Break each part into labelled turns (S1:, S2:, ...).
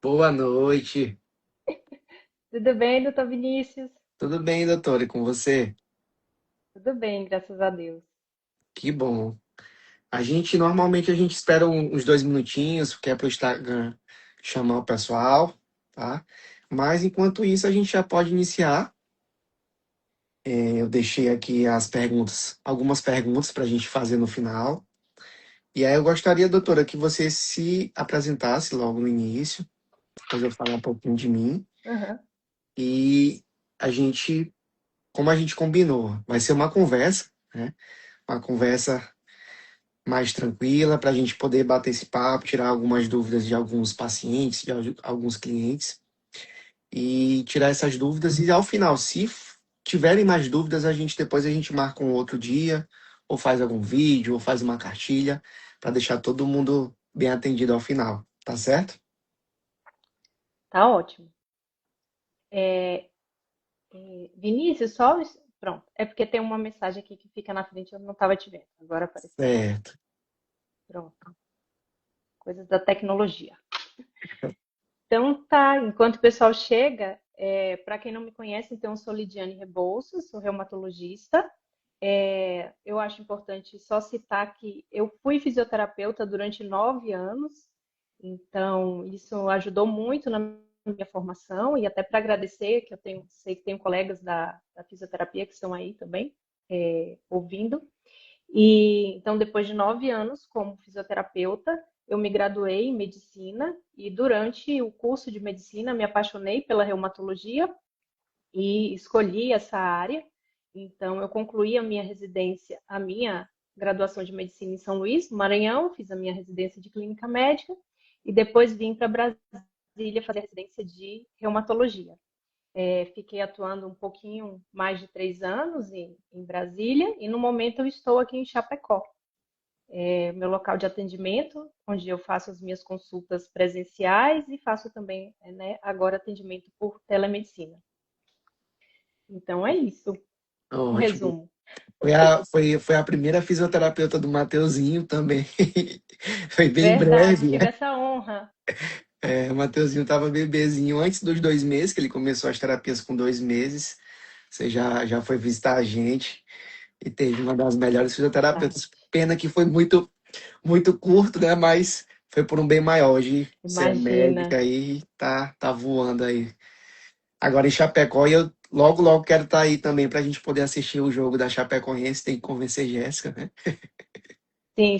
S1: Boa noite.
S2: Tudo bem, doutor Vinícius?
S1: Tudo bem, doutor? E com você?
S2: Tudo bem, graças a Deus.
S1: Que bom. Normalmente a gente espera uns 2 minutinhos, que é para o Instagram chamar o pessoal, tá? Mas enquanto isso, a gente já pode iniciar. Eu deixei aqui algumas perguntas para a gente fazer no final. E aí eu gostaria, doutora, que você se apresentasse logo no início, depois eu falar um pouquinho de mim.
S2: Aham.
S1: E a gente, como a gente combinou, vai ser uma conversa, né? Uma conversa mais tranquila, para a gente poder bater esse papo, tirar algumas dúvidas de alguns pacientes, alguns clientes, e tirar essas dúvidas. E ao final, se tiverem mais dúvidas, depois a gente marca um outro dia, ou faz algum vídeo, ou faz uma cartilha, para deixar todo mundo bem atendido ao final, tá certo?
S2: Tá ótimo. Vinícius, pronto. É porque tem uma mensagem aqui que fica na frente, eu não estava te vendo. Agora apareceu.
S1: Certo.
S2: Pronto. Coisas da tecnologia. Então tá, enquanto o pessoal chega, para quem não me conhece, então eu sou Lidiane Rebouças, sou reumatologista. Eu acho importante só citar que eu fui fisioterapeuta durante 9 anos, então isso ajudou muito na minha formação e até para agradecer, que sei que tenho colegas da fisioterapia que estão aí também ouvindo. E então, depois de 9 anos como fisioterapeuta, eu me graduei em medicina e durante o curso de medicina me apaixonei pela reumatologia e escolhi essa área. Então, eu concluí a minha graduação de medicina em São Luís, no Maranhão, fiz a minha residência de clínica médica e depois vim para Brasília fazer residência de reumatologia. Fiquei atuando um pouquinho mais de 3 anos em Brasília e no momento eu estou aqui em Chapecó, meu local de atendimento, onde eu faço as minhas consultas presenciais e faço também, né, agora atendimento por telemedicina. Então é isso. Um
S1: Ótimo.
S2: resumo.
S1: Foi a primeira fisioterapeuta do Mateuzinho também. Foi bem
S2: Verdade,
S1: breve,
S2: tive
S1: né?
S2: essa honra.
S1: O Mateuzinho tava bebezinho antes dos 2 meses, que ele começou as terapias com 2 meses. Você já foi visitar a gente e teve uma das melhores
S2: Verdade.
S1: fisioterapeutas. Pena que foi muito, muito curto, né? Mas foi por um bem maior. Hoje você é
S2: Imagina.
S1: médica aí, tá voando aí. Agora em Chapecó, e eu logo, logo quero estar aí também para a gente poder assistir o jogo da Chapecoense. Tem que convencer Jéssica, né?
S2: Sim,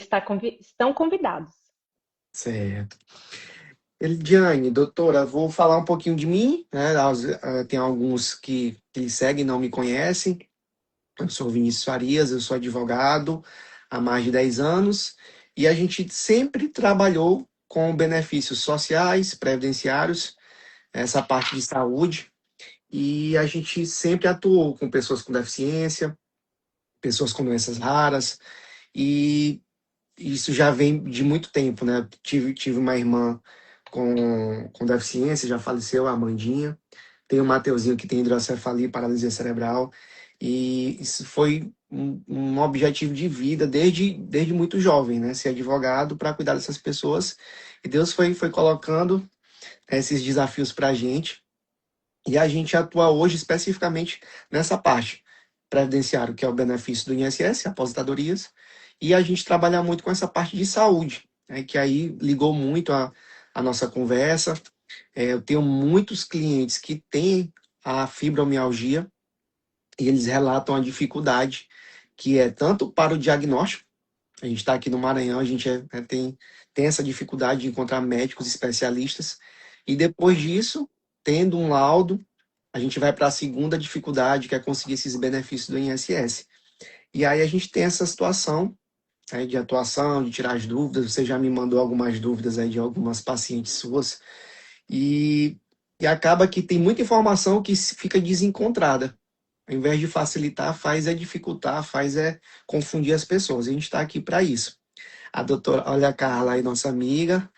S2: estão convidados.
S1: Certo. Elidiane, doutora, vou falar um pouquinho de mim, né? Tem alguns que lhe seguem e não me conhecem. Eu sou Vinícius Farias, eu sou advogado há mais de 10 anos e a gente sempre trabalhou com benefícios sociais, previdenciários, essa parte de saúde, e a gente sempre atuou com pessoas com deficiência, pessoas com doenças raras, e isso já vem de muito tempo, né? Tive uma irmã com deficiência, já faleceu, a Amandinha. Tem o Mateuzinho que tem hidrocefalia e paralisia cerebral. E isso foi um objetivo de vida desde muito jovem, né? Ser advogado para cuidar dessas pessoas. E Deus foi colocando esses desafios para a gente. E a gente atua hoje especificamente nessa parte previdenciário, que é o benefício do INSS, aposentadorias, e a gente trabalha muito com essa parte de saúde, né, que aí ligou muito a nossa conversa. Eu tenho muitos clientes que têm a fibromialgia e eles relatam a dificuldade que é tanto para o diagnóstico. A gente está aqui no Maranhão, a gente tem essa dificuldade de encontrar médicos especialistas, e depois disso, tendo um laudo, a gente vai para a segunda dificuldade, que é conseguir esses benefícios do INSS. E aí a gente tem essa situação, né, de atuação, de tirar as dúvidas. Você já me mandou algumas dúvidas aí de algumas pacientes suas. E, e acaba que tem muita informação que fica desencontrada. Ao invés de facilitar, faz é dificultar, faz é confundir as pessoas. A gente está aqui para isso. A doutora, olha a Carla aí, nossa amiga,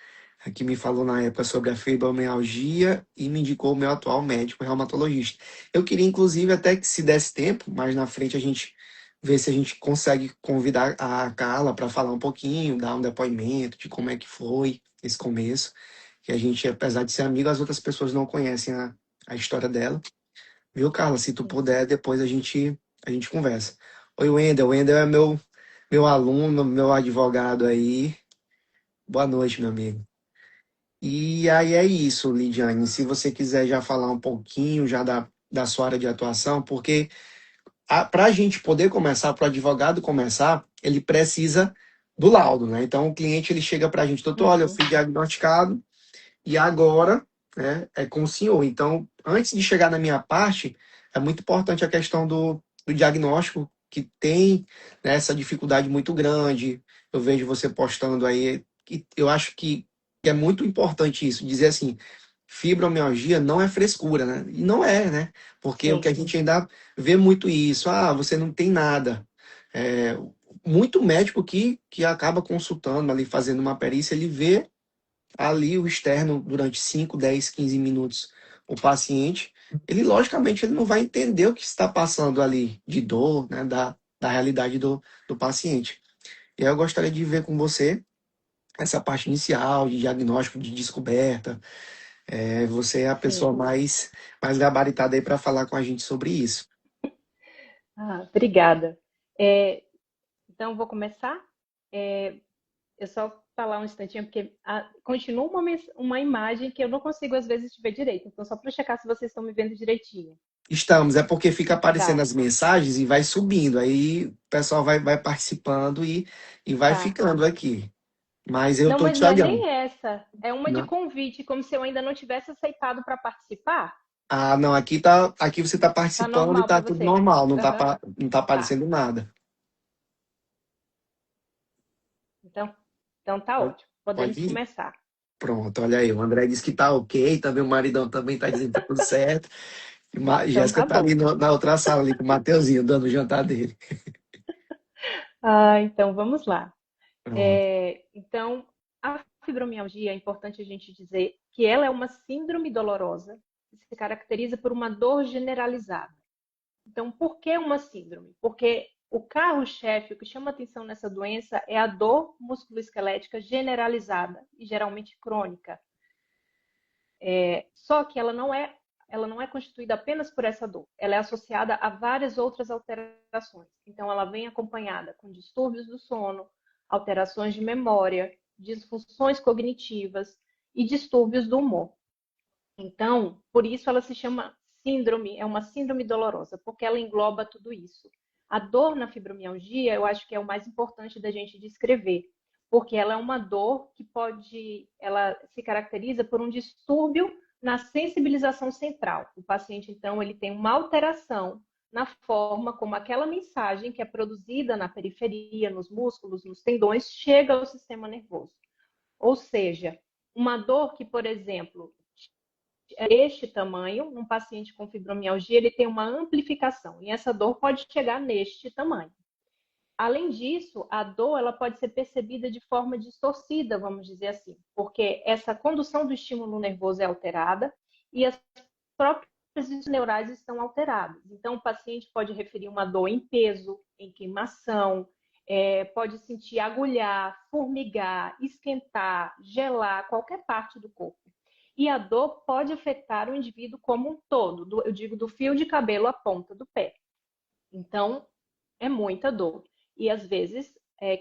S1: que me falou na época sobre a fibromialgia e me indicou o meu atual médico reumatologista. Eu queria, inclusive, até que se desse tempo, mais na frente a gente vê se a gente consegue convidar a Carla para falar um pouquinho, dar um depoimento de como é que foi esse começo. que a gente, apesar de ser amigo, as outras pessoas não conhecem a história dela. Viu, Carla? Se tu
S2: Sim.
S1: puder, depois a gente conversa. Oi, Wendel. Wendel é meu aluno, meu advogado aí. Boa noite, meu amigo. E aí é isso, Lidiane. Se você quiser já falar um pouquinho já da sua área de atuação, porque para a gente poder começar, para o advogado começar, ele precisa do laudo, né? Então o cliente ele chega para a gente, doutor, olha, eu
S2: Uhum.
S1: fui diagnosticado e agora, né, é com o senhor. Então, antes de chegar na minha parte, é muito importante a questão do diagnóstico, que tem, né, essa dificuldade muito grande. Eu vejo você postando aí, que eu acho que é muito importante isso, dizer assim, fibromialgia não é frescura, né? E não é, né? Porque o que a
S2: Sim,
S1: gente ainda vê muito isso, você não tem nada. É, muito médico que acaba consultando ali, fazendo uma perícia, ele vê ali o externo durante 5, 10, 15 minutos o paciente, ele logicamente ele não vai entender o que está passando ali de dor, né, da realidade do paciente. E eu gostaria de ver com você essa parte inicial de diagnóstico, de descoberta. Você é a pessoa
S2: sim.
S1: mais gabaritada aí para falar com a gente sobre isso.
S2: Ah, obrigada. É, então, vou começar. É, eu só falar um instantinho, porque continua uma imagem que eu não consigo, às vezes, te ver direito. Então, só para checar se vocês estão me vendo direitinho.
S1: Estamos, é porque fica aparecendo
S2: Tá,
S1: as mensagens e vai subindo, aí o pessoal vai participando e vai
S2: tá.
S1: ficando aqui. Mas eu
S2: Não,
S1: tô
S2: mas
S1: te
S2: não é
S1: olhando.
S2: nem essa. É uma de
S1: Não.
S2: convite, como se eu ainda não tivesse aceitado para participar.
S1: Ah, não, aqui você está
S2: Tá
S1: participando e
S2: normal para
S1: está tudo
S2: você?
S1: normal,
S2: Aham,
S1: não tá
S2: tá.
S1: aparecendo nada.
S2: Então, então tá
S1: Pode,
S2: ótimo.
S1: pode
S2: Podemos
S1: ir?
S2: começar.
S1: Pronto, olha aí, o André disse que tá ok, também o maridão também tá dizendo que tá tudo certo. E
S2: Então
S1: Jéssica
S2: tá
S1: tá ali
S2: bom.
S1: na outra sala ali com o Mateuzinho, dando o jantar dele.
S2: Então vamos lá.
S1: Pronto.
S2: Então, a fibromialgia, é importante a gente dizer que ela é uma síndrome dolorosa que se caracteriza por uma dor generalizada. Então, por que uma síndrome? Porque o carro-chefe, o que chama atenção nessa doença é a dor musculoesquelética generalizada e geralmente crônica. Só que ela não é constituída apenas por essa dor. Ela é associada a várias outras alterações. Então, ela vem acompanhada com distúrbios do sono, alterações de memória, disfunções cognitivas e distúrbios do humor. Então, por isso ela se chama síndrome, é uma síndrome dolorosa, porque ela engloba tudo isso. A dor na fibromialgia, eu acho que é o mais importante da gente descrever, porque ela é uma dor que ela se caracteriza por um distúrbio na sensibilização central. O paciente, então, ele tem uma alteração na forma como aquela mensagem que é produzida na periferia, nos músculos, nos tendões, chega ao sistema nervoso. Ou seja, uma dor que, por exemplo, este tamanho, um paciente com fibromialgia, ele tem uma amplificação, e essa dor pode chegar neste tamanho. Além disso, a dor ela pode ser percebida de forma distorcida, vamos dizer assim, porque essa condução do estímulo nervoso é alterada e as próprias neurais estão alteradas. Então, o paciente pode referir uma dor em peso, em queimação, pode sentir agulhar, formigar, esquentar, gelar, qualquer parte do corpo. E a dor pode afetar o indivíduo como um todo, eu digo do fio de cabelo à ponta do pé. Então, é muita dor. E às vezes,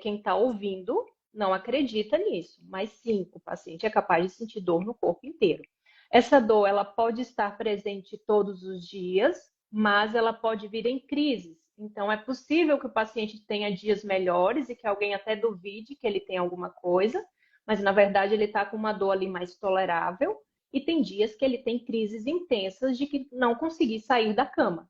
S2: quem está ouvindo não acredita nisso, mas sim, o paciente é capaz de sentir dor no corpo inteiro. Essa dor, ela pode estar presente todos os dias, mas ela pode vir em crises. Então, é possível que o paciente tenha dias melhores e que alguém até duvide que ele tem alguma coisa, mas na verdade ele está com uma dor ali mais tolerável e tem dias que ele tem crises intensas de que não conseguir sair da cama.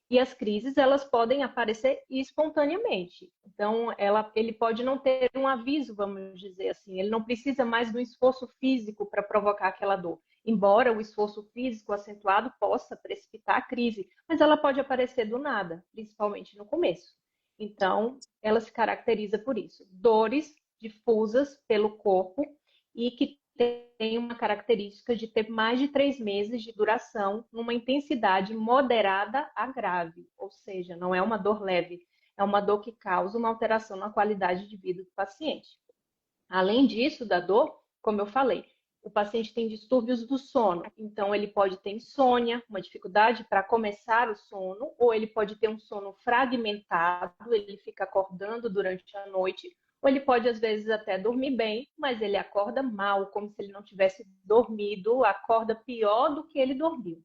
S2: E as crises, elas podem aparecer espontaneamente. Então, ele pode não ter um aviso, vamos dizer assim. Ele não precisa mais do esforço físico para provocar aquela dor. Embora o esforço físico acentuado possa precipitar a crise, mas ela pode aparecer do nada, principalmente no começo. Então, ela se caracteriza por isso. Dores difusas pelo corpo e que tem uma característica de ter mais de 3 meses de duração, numa intensidade moderada a grave, ou seja, não é uma dor leve, é uma dor que causa uma alteração na qualidade de vida do paciente. Além disso, da dor, como eu falei, o paciente tem distúrbios do sono. Então, ele pode ter insônia, uma dificuldade para começar o sono, ou ele pode ter um sono fragmentado, ele fica acordando durante a noite, ou ele pode, às vezes, até dormir bem, mas ele acorda mal, como se ele não tivesse dormido, acorda pior do que ele dormiu.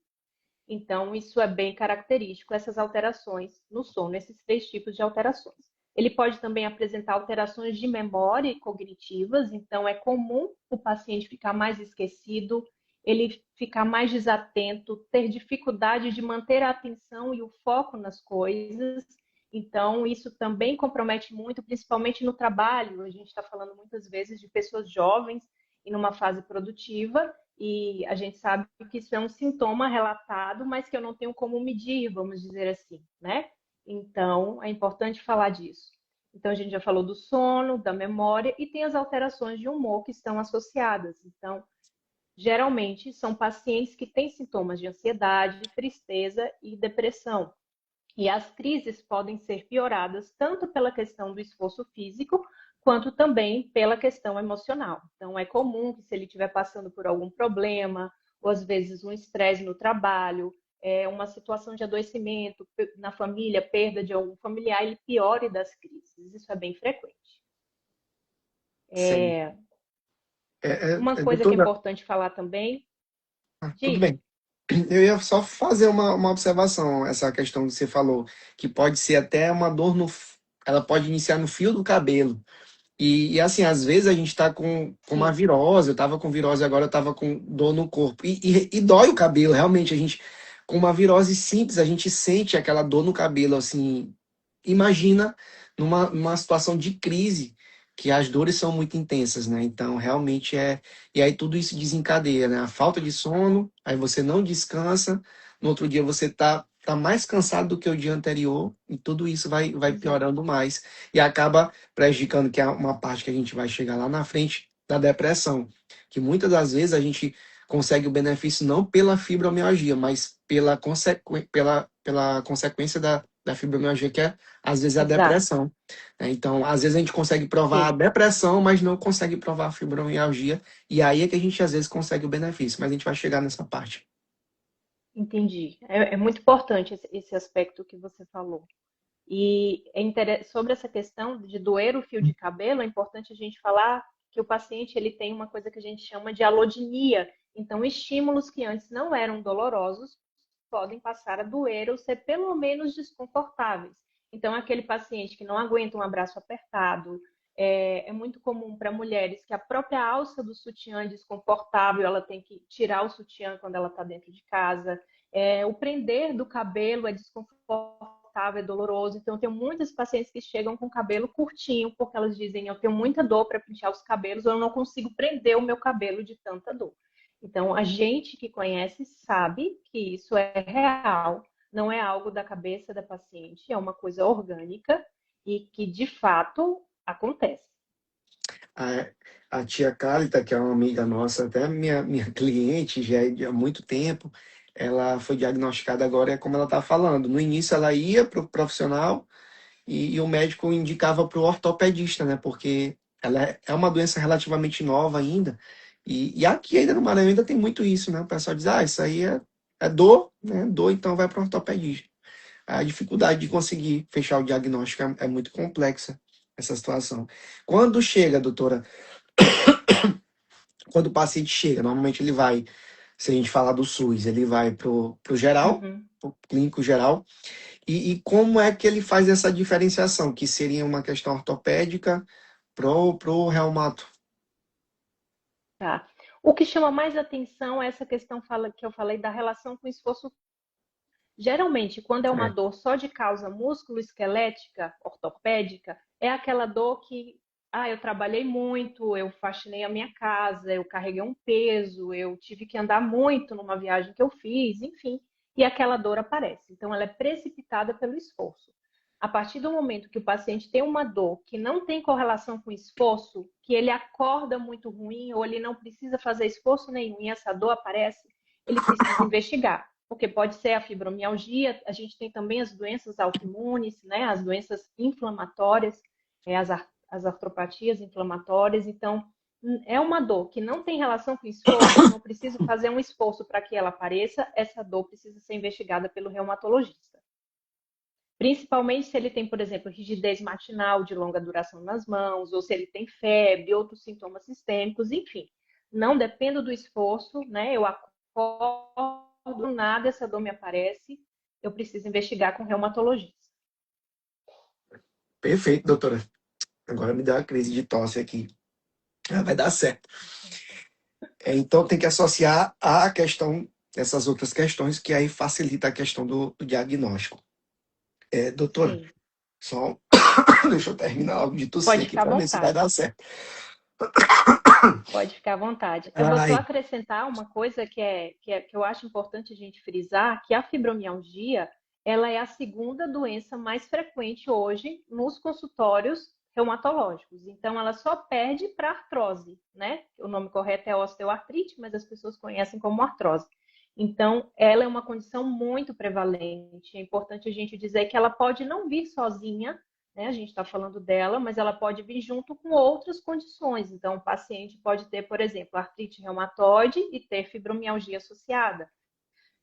S2: Então, isso é bem característico, essas alterações no sono, esses três tipos de alterações. Ele pode também apresentar alterações de memória e cognitivas, então é comum o paciente ficar mais esquecido, ele ficar mais desatento, ter dificuldade de manter a atenção e o foco nas coisas. Então, isso também compromete muito, principalmente no trabalho. A gente está falando muitas vezes de pessoas jovens e numa fase produtiva, e a gente sabe que isso é um sintoma relatado, mas que eu não tenho como medir, vamos dizer assim, né? Então, é importante falar disso. Então, a gente já falou do sono, da memória e tem as alterações de humor que estão associadas. Então, geralmente são pacientes que têm sintomas de ansiedade, tristeza e depressão. E as crises podem ser pioradas tanto pela questão do esforço físico, quanto também pela questão emocional. Então, é comum que se ele estiver passando por algum problema, ou às vezes um estresse no trabalho, uma situação de adoecimento na família, perda de algum familiar, ele piore das crises. Isso é bem frequente.
S1: Sim.
S2: Uma coisa que é
S1: Doutora,
S2: importante falar também,
S1: tudo
S2: diga.
S1: bem. Eu ia só fazer uma observação, essa questão que você falou, que pode ser até uma dor no. Ela pode iniciar no fio do cabelo. E assim, às vezes a gente tá com uma
S2: Sim,
S1: virose, eu tava com virose, agora eu tava com dor no corpo. E dói o cabelo, realmente. A gente, com uma virose simples, a gente sente aquela dor no cabelo, assim. Imagina numa situação de crise, que as dores são muito intensas, né? Então, realmente é. E aí tudo isso desencadeia, né? A falta de sono, aí você não descansa, no outro dia você tá mais cansado do que o dia anterior, e tudo isso vai
S2: exato.
S1: piorando mais. E acaba prejudicando, que é uma parte que a gente vai chegar lá na frente, da depressão. Que muitas das vezes a gente consegue o benefício não pela fibromialgia, mas pela consequência da fibromialgia, que é, às vezes, a
S2: Exato.
S1: depressão. Né? Então, às vezes a gente consegue provar a
S2: Sim.
S1: depressão, mas não consegue provar a fibromialgia, e aí é que a gente, às vezes, consegue o benefício, mas a gente vai chegar nessa parte.
S2: Entendi. É muito importante esse aspecto que você falou. E sobre essa questão de doer o fio de cabelo, é importante a gente falar que o paciente ele tem uma coisa que a gente chama de alodinia. Então, estímulos que antes não eram dolorosos podem passar a doer ou ser pelo menos desconfortáveis. Então, aquele paciente que não aguenta um abraço apertado, é muito comum para mulheres que a própria alça do sutiã é desconfortável, ela tem que tirar o sutiã quando ela está dentro de casa. O prender do cabelo é desconfortável, é doloroso. Então, eu tenho muitas pacientes que chegam com cabelo curtinho, porque elas dizem: eu tenho muita dor para pentear os cabelos, ou eu não consigo prender o meu cabelo de tanta dor. Então, a gente que conhece sabe que isso é real, não é algo da cabeça da paciente, é uma coisa orgânica e que de fato acontece.
S1: A tia Cálita, que é uma amiga nossa, até minha cliente, já é de há muito tempo, ela foi diagnosticada agora, é como ela está falando. No início ela ia para o profissional e o médico indicava para o ortopedista, né? Porque ela é uma doença relativamente nova ainda. E aqui ainda no Maranhão ainda tem muito isso, né? O pessoal diz, isso aí é dor, né? Dor, então vai para o ortopedista. A dificuldade de conseguir fechar o diagnóstico é muito complexa, essa situação. Quando chega, doutora, quando o paciente chega, normalmente ele vai, se a gente falar do SUS, ele vai pro geral,
S2: Uhum.
S1: pro clínico geral, e como é que ele faz essa diferenciação, que seria uma questão ortopédica pro reumato?
S2: Tá. O que chama mais atenção é essa questão que eu falei da relação com o esforço. Geralmente, quando é uma
S1: É.
S2: dor só de causa músculo-esquelética, ortopédica, é aquela dor que, eu trabalhei muito, eu faxinei a minha casa, eu carreguei um peso, eu tive que andar muito numa viagem que eu fiz, enfim, e aquela dor aparece. Então, ela é precipitada pelo esforço. A partir do momento que o paciente tem uma dor que não tem correlação com esforço, que ele acorda muito ruim ou ele não precisa fazer esforço nenhum e essa dor aparece, ele precisa investigar, porque pode ser a fibromialgia, a gente tem também as doenças autoimunes, né, as doenças inflamatórias, as artropatias inflamatórias, então é uma dor que não tem relação com esforço, eu não preciso fazer um esforço para que ela apareça, essa dor precisa ser investigada pelo reumatologista. Principalmente se ele tem, por exemplo, rigidez matinal de longa duração nas mãos, ou se ele tem febre, outros sintomas sistêmicos, enfim. Não dependo do esforço, né? Eu acordo, do nada essa dor me aparece, eu preciso investigar com o reumatologista.
S1: Perfeito, doutora. Agora me deu uma crise de tosse aqui. Ah, vai dar certo. Então tem que associar a questão, essas outras questões, que aí facilita a questão do diagnóstico. Doutora,
S2: Sim,
S1: só deixa eu terminar algo de tossir
S2: pode
S1: aqui
S2: ficar à
S1: para ver se vai
S2: vontade.
S1: dar certo.
S2: Pode ficar à vontade. Eu vou só
S1: Ai,
S2: acrescentar uma coisa que eu acho importante a gente frisar, que a fibromialgia, ela é a segunda doença mais frequente hoje nos consultórios reumatológicos. Então, ela só perde para artrose, né? O nome correto é osteoartrite, mas as pessoas conhecem como artrose. Então, ela é uma condição muito prevalente. É importante a gente dizer que ela pode não vir sozinha, né? A gente está falando dela, mas ela pode vir junto com outras condições. Então, o paciente pode ter, por exemplo, artrite reumatoide e ter fibromialgia associada.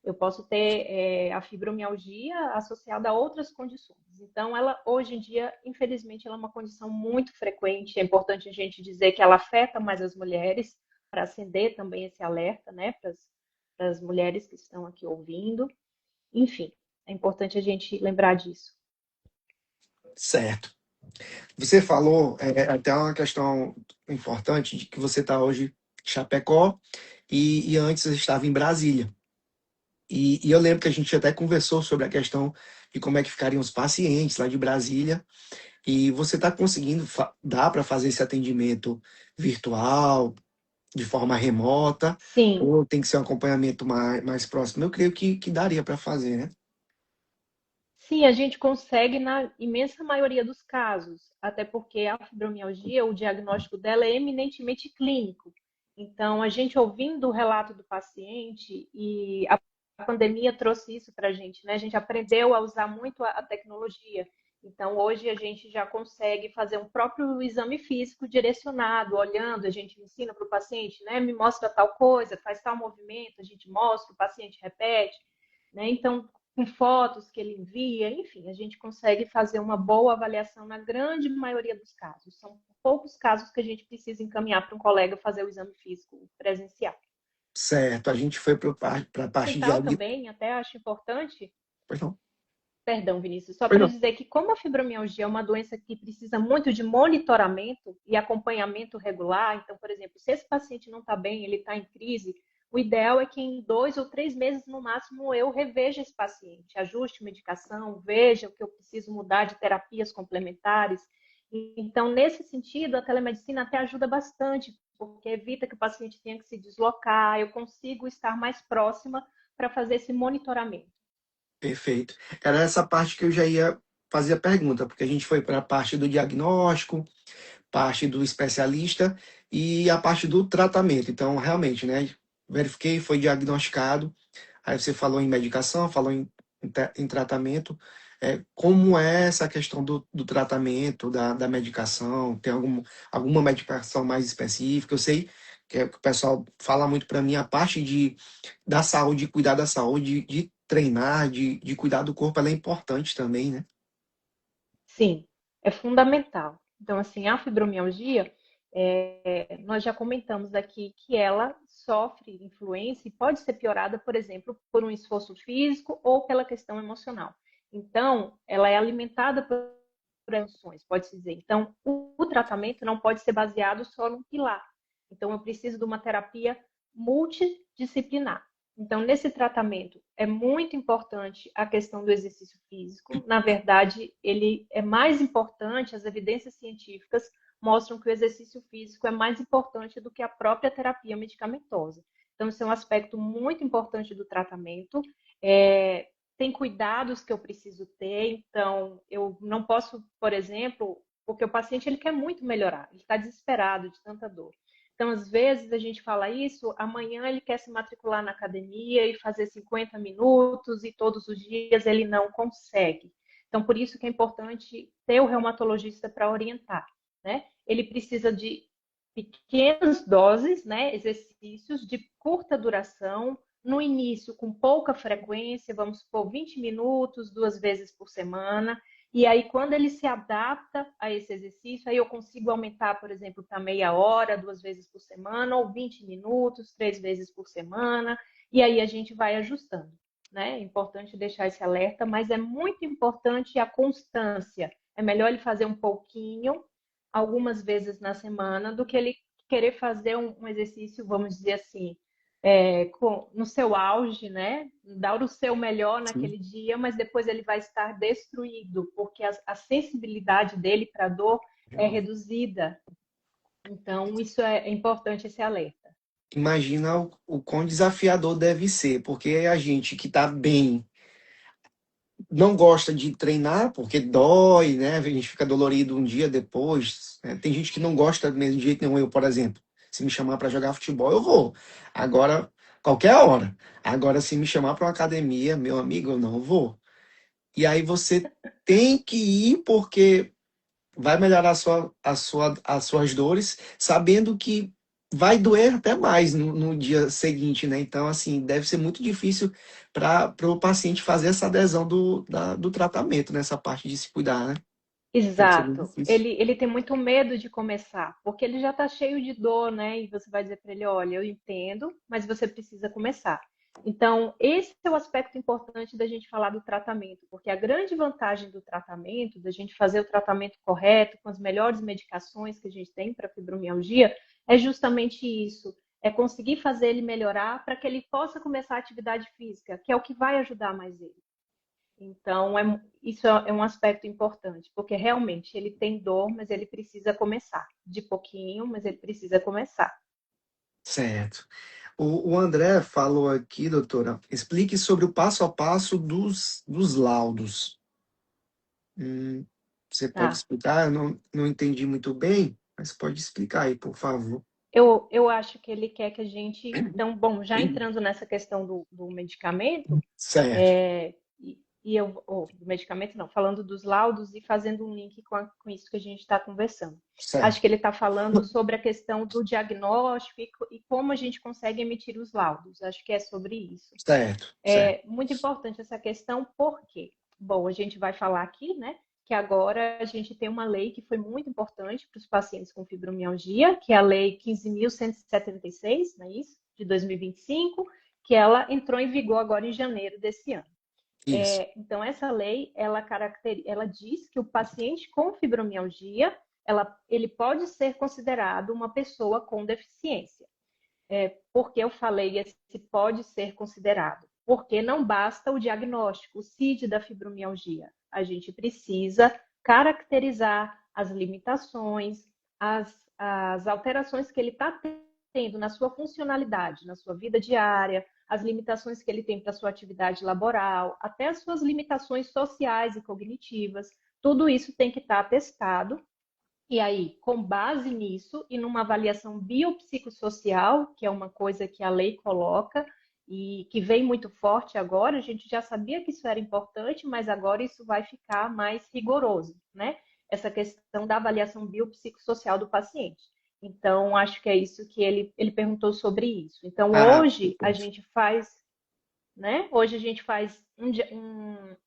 S2: Eu posso ter a fibromialgia associada a outras condições. Então, ela, hoje em dia, infelizmente, ela é uma condição muito frequente. É importante a gente dizer que ela afeta mais as mulheres, para acender também esse alerta, né, para as mulheres que estão aqui ouvindo. Enfim, é importante a gente lembrar disso.
S1: certo. Você falou até uma questão importante de que você está hoje em Chapecó e antes você estava em Brasília. E eu lembro que a gente até conversou sobre a questão de como é que ficariam os pacientes lá de Brasília. E você está conseguindo dar para fazer esse atendimento virtual, de forma remota,
S2: Sim,
S1: ou tem que ser um acompanhamento mais próximo? Eu creio que daria para fazer, né?
S2: sim, a gente consegue na imensa maioria dos casos, até porque a fibromialgia, o diagnóstico dela é eminentemente clínico. Então, a gente ouvindo o relato do paciente, e a pandemia trouxe isso para a gente, né? A gente aprendeu a usar muito a tecnologia. Então, hoje a gente já consegue fazer um próprio exame físico direcionado, olhando, a gente ensina para o paciente, né? Me mostra tal coisa, faz tal movimento, a gente mostra, o paciente repete, né? Então, com fotos que ele envia, enfim, a gente consegue fazer uma boa avaliação na grande maioria dos casos. São poucos casos que a gente precisa encaminhar para um colega fazer o exame físico presencial.
S1: Certo, a gente foi para a parte de
S2: Fundamental também, até acho importante,
S1: Pois não,
S2: perdão, Vinícius, só
S1: pois
S2: para
S1: não.
S2: dizer que como a fibromialgia é uma doença que precisa muito de monitoramento e acompanhamento regular, então, por exemplo, se esse paciente não está bem, ele está em crise, o ideal é que em 2 ou 3 meses, no máximo, eu reveja esse paciente, ajuste medicação, veja o que eu preciso mudar de terapias complementares. Então, nesse sentido, a telemedicina até ajuda bastante, porque evita que o paciente tenha que se deslocar, eu consigo estar mais próxima para fazer esse monitoramento.
S1: Perfeito. Era essa parte que eu já ia fazer a pergunta, porque a gente foi para a parte do diagnóstico, parte do especialista e a parte do tratamento. Então, realmente, né? Verifiquei, foi diagnosticado. Aí você falou em medicação, falou em tratamento. Como é essa questão do tratamento, da medicação? Tem alguma medicação mais específica? Eu sei que o pessoal fala muito para mim a parte da saúde, de cuidar da saúde, de treinar, de cuidar do corpo, ela é importante também, né?
S2: Sim, é fundamental. Então, assim, a fibromialgia, nós já comentamos aqui que ela sofre influência e pode ser piorada, por exemplo, por um esforço físico ou pela questão emocional. Então, ela é alimentada por emoções, pode-se dizer. Então, o tratamento não pode ser baseado só num pilar. Então, eu preciso de uma terapia multidisciplinar. Então, nesse tratamento, é muito importante a questão do exercício físico. Na verdade, ele é mais importante, as evidências científicas mostram que o exercício físico é mais importante do que a própria terapia medicamentosa. Então, isso é um aspecto muito importante do tratamento. Tem cuidados que eu preciso ter, então, eu não posso, por exemplo, porque o paciente ele quer muito melhorar, ele está desesperado de tanta dor. Então, às vezes, a gente fala isso, amanhã ele quer se matricular na academia e fazer 50 minutos e todos os dias ele não consegue. Então, por isso que é importante ter o reumatologista para orientar, né? Ele precisa de pequenas doses, né, exercícios de curta duração, no início com pouca frequência, vamos supor 20 minutos, 2 vezes por semana, e aí quando ele se adapta a esse exercício, aí eu consigo aumentar, por exemplo, para meia hora, 2 vezes por semana, ou 20 minutos, 3 vezes por semana, e aí a gente vai ajustando, né? É importante deixar esse alerta, mas é muito importante a constância. É melhor ele fazer um pouquinho, algumas vezes na semana, do que ele querer fazer um exercício, vamos dizer assim, no seu auge, né? Dar o seu melhor
S1: Sim.
S2: naquele dia, mas depois ele vai estar destruído, porque a sensibilidade dele para a dor é reduzida. Então, isso é importante esse alerta.
S1: Imagina o quão desafiador deve ser, porque a gente que está bem não gosta de treinar porque dói, né? A gente fica dolorido um dia depois, né? Tem gente que não gosta mesmo de jeito nenhum. Eu, por exemplo, se me chamar para jogar futebol, eu vou. Agora, qualquer hora. Agora, se me chamar para uma academia, meu amigo, eu não vou. E aí você tem que ir porque vai melhorar as suas dores, sabendo que vai doer até mais no dia seguinte, né? Então, assim, deve ser muito difícil para o paciente fazer essa adesão do tratamento, nessa parte de se cuidar, né? Deve ser muito
S2: Exato.
S1: difícil.
S2: Ele tem muito medo de começar, porque ele já está cheio de dor, né? E você vai dizer para ele: olha, eu entendo, mas você precisa começar. Então, esse é o aspecto importante da gente falar do tratamento, porque a grande vantagem do tratamento, da gente fazer o tratamento correto, com as melhores medicações que a gente tem para fibromialgia, é justamente isso: é conseguir fazer ele melhorar para que ele possa começar a atividade física, que é o que vai ajudar mais ele. Então, isso é um aspecto importante, porque realmente ele tem dor, mas ele precisa começar. De pouquinho, mas ele precisa começar.
S1: Certo. O André falou aqui, doutora, explique sobre o passo a passo dos laudos. Hum, você pode
S2: Tá?
S1: explicar? Eu não entendi muito bem, mas pode explicar aí, por favor.
S2: Eu acho que ele quer que a gente. Então, bom, já entrando nessa questão do medicamento,
S1: Certo,
S2: do medicamento não, falando dos laudos e fazendo um link com isso que a gente está conversando. Acho
S1: certo,
S2: que ele está falando sobre a questão do diagnóstico e como a gente consegue emitir os laudos. Acho que é sobre isso.
S1: certo, certo,
S2: É muito importante essa questão, por quê? Bom, a gente vai falar aqui, né, que agora a gente tem uma lei que foi muito importante para os pacientes com fibromialgia, que é a Lei 15.176, não é isso? De 2025, que ela entrou em vigor agora em janeiro desse ano.
S1: isso.
S2: Então, essa lei, ela diz que o paciente com fibromialgia, ele pode ser considerado uma pessoa com deficiência. Por que eu falei esse pode ser considerado? Porque não basta o diagnóstico, o CID da fibromialgia. A gente precisa caracterizar as limitações, as alterações que ele está tendo na sua funcionalidade, na sua vida diária, as limitações que ele tem para a sua atividade laboral, até as suas limitações sociais e cognitivas. Tudo isso tem que estar atestado e aí, com base nisso e numa avaliação biopsicossocial, que é uma coisa que a lei coloca e que vem muito forte agora, a gente já sabia que isso era importante, mas agora isso vai ficar mais rigoroso, né? Essa questão da avaliação biopsicossocial do paciente. Então, acho que é isso que ele perguntou sobre isso. Então,
S1: Ah,
S2: hoje a
S1: perfeito.
S2: gente faz, né? Hoje a gente faz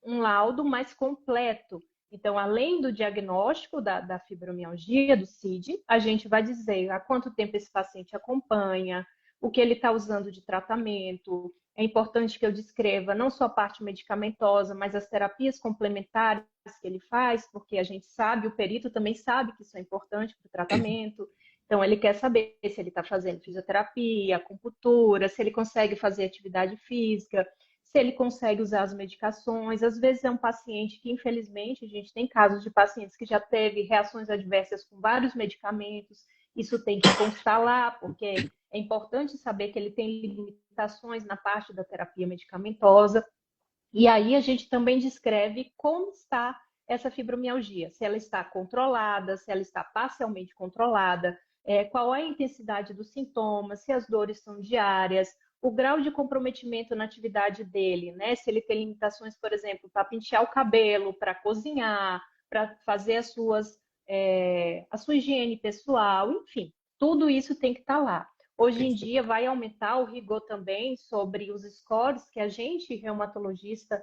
S2: um laudo mais completo. Então, além do diagnóstico da fibromialgia, do CID, a gente vai dizer há quanto tempo esse paciente acompanha, o que ele está usando de tratamento. É importante que eu descreva não só a parte medicamentosa, mas as terapias complementares que ele faz, porque a gente sabe, o perito também sabe que isso é importante para o tratamento. Então, ele quer saber se ele está fazendo fisioterapia, acupuntura, se ele consegue fazer atividade física, se ele consegue usar as medicações. Às vezes é um paciente que, infelizmente, a gente tem casos de pacientes que já teve reações adversas com vários medicamentos. Isso tem que constar lá, porque é importante saber que ele tem limitações na parte da terapia medicamentosa. E aí a gente também descreve como está essa fibromialgia, se ela está controlada, se ela está parcialmente controlada, qual é a intensidade dos sintomas, se as dores são diárias, o grau de comprometimento na atividade dele, né? Se ele tem limitações, por exemplo, para pentear o cabelo, para cozinhar, para fazer a sua higiene pessoal, enfim. tudo isso tem que estar lá. Hoje em dia vai aumentar o rigor também sobre os scores que a gente, reumatologista,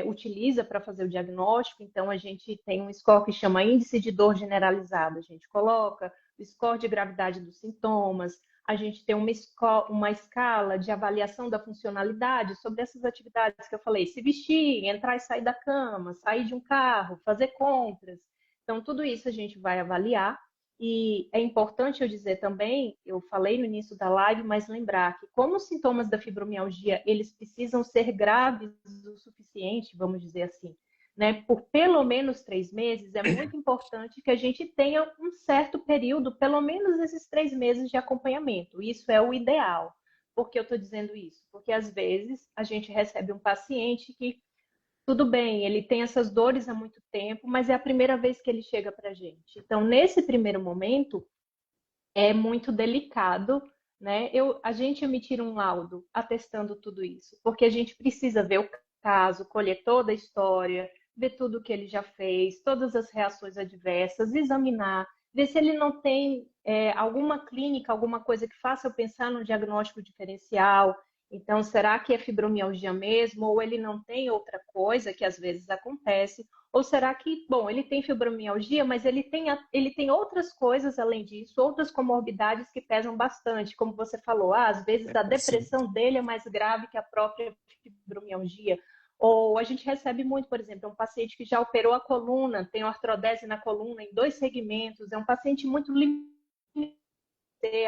S2: utiliza para fazer o diagnóstico. Então, a gente tem um score que chama índice de dor generalizada. A gente coloca o score de gravidade dos sintomas, a gente tem uma escala de avaliação da funcionalidade sobre essas atividades que eu falei, se vestir, entrar e sair da cama, sair de um carro, fazer compras. Então, tudo isso a gente vai avaliar. E é importante eu dizer também, eu falei no início da live, mas lembrar que como os sintomas da fibromialgia, eles precisam ser graves o suficiente, vamos dizer assim, né, por pelo menos 3 meses, é muito importante que a gente tenha um certo período, pelo menos esses 3 meses de acompanhamento. Isso é o ideal. Por que eu estou dizendo isso? Porque às vezes a gente recebe um paciente que tudo bem, ele tem essas dores há muito tempo, mas é a primeira vez que ele chega para a gente. Então, nesse primeiro momento, é muito delicado, né? A gente emitir um laudo atestando tudo isso, porque a gente precisa ver o caso, colher toda a história, ver tudo o que ele já fez, todas as reações adversas, examinar, ver se ele não tem alguma clínica, alguma coisa que faça eu pensar num diagnóstico diferencial. Então, será que é fibromialgia mesmo? Ou ele não tem outra coisa que às vezes acontece? Ou será que, bom, ele tem fibromialgia, mas ele tem outras coisas além disso, outras comorbidades que pesam bastante, como você falou, às vezes a
S1: Sim.
S2: depressão dele é mais grave que a própria fibromialgia. Ou a gente recebe muito, por exemplo, um paciente que já operou a coluna, tem artrodese na coluna em 2 segmentos, é um paciente muito limitado,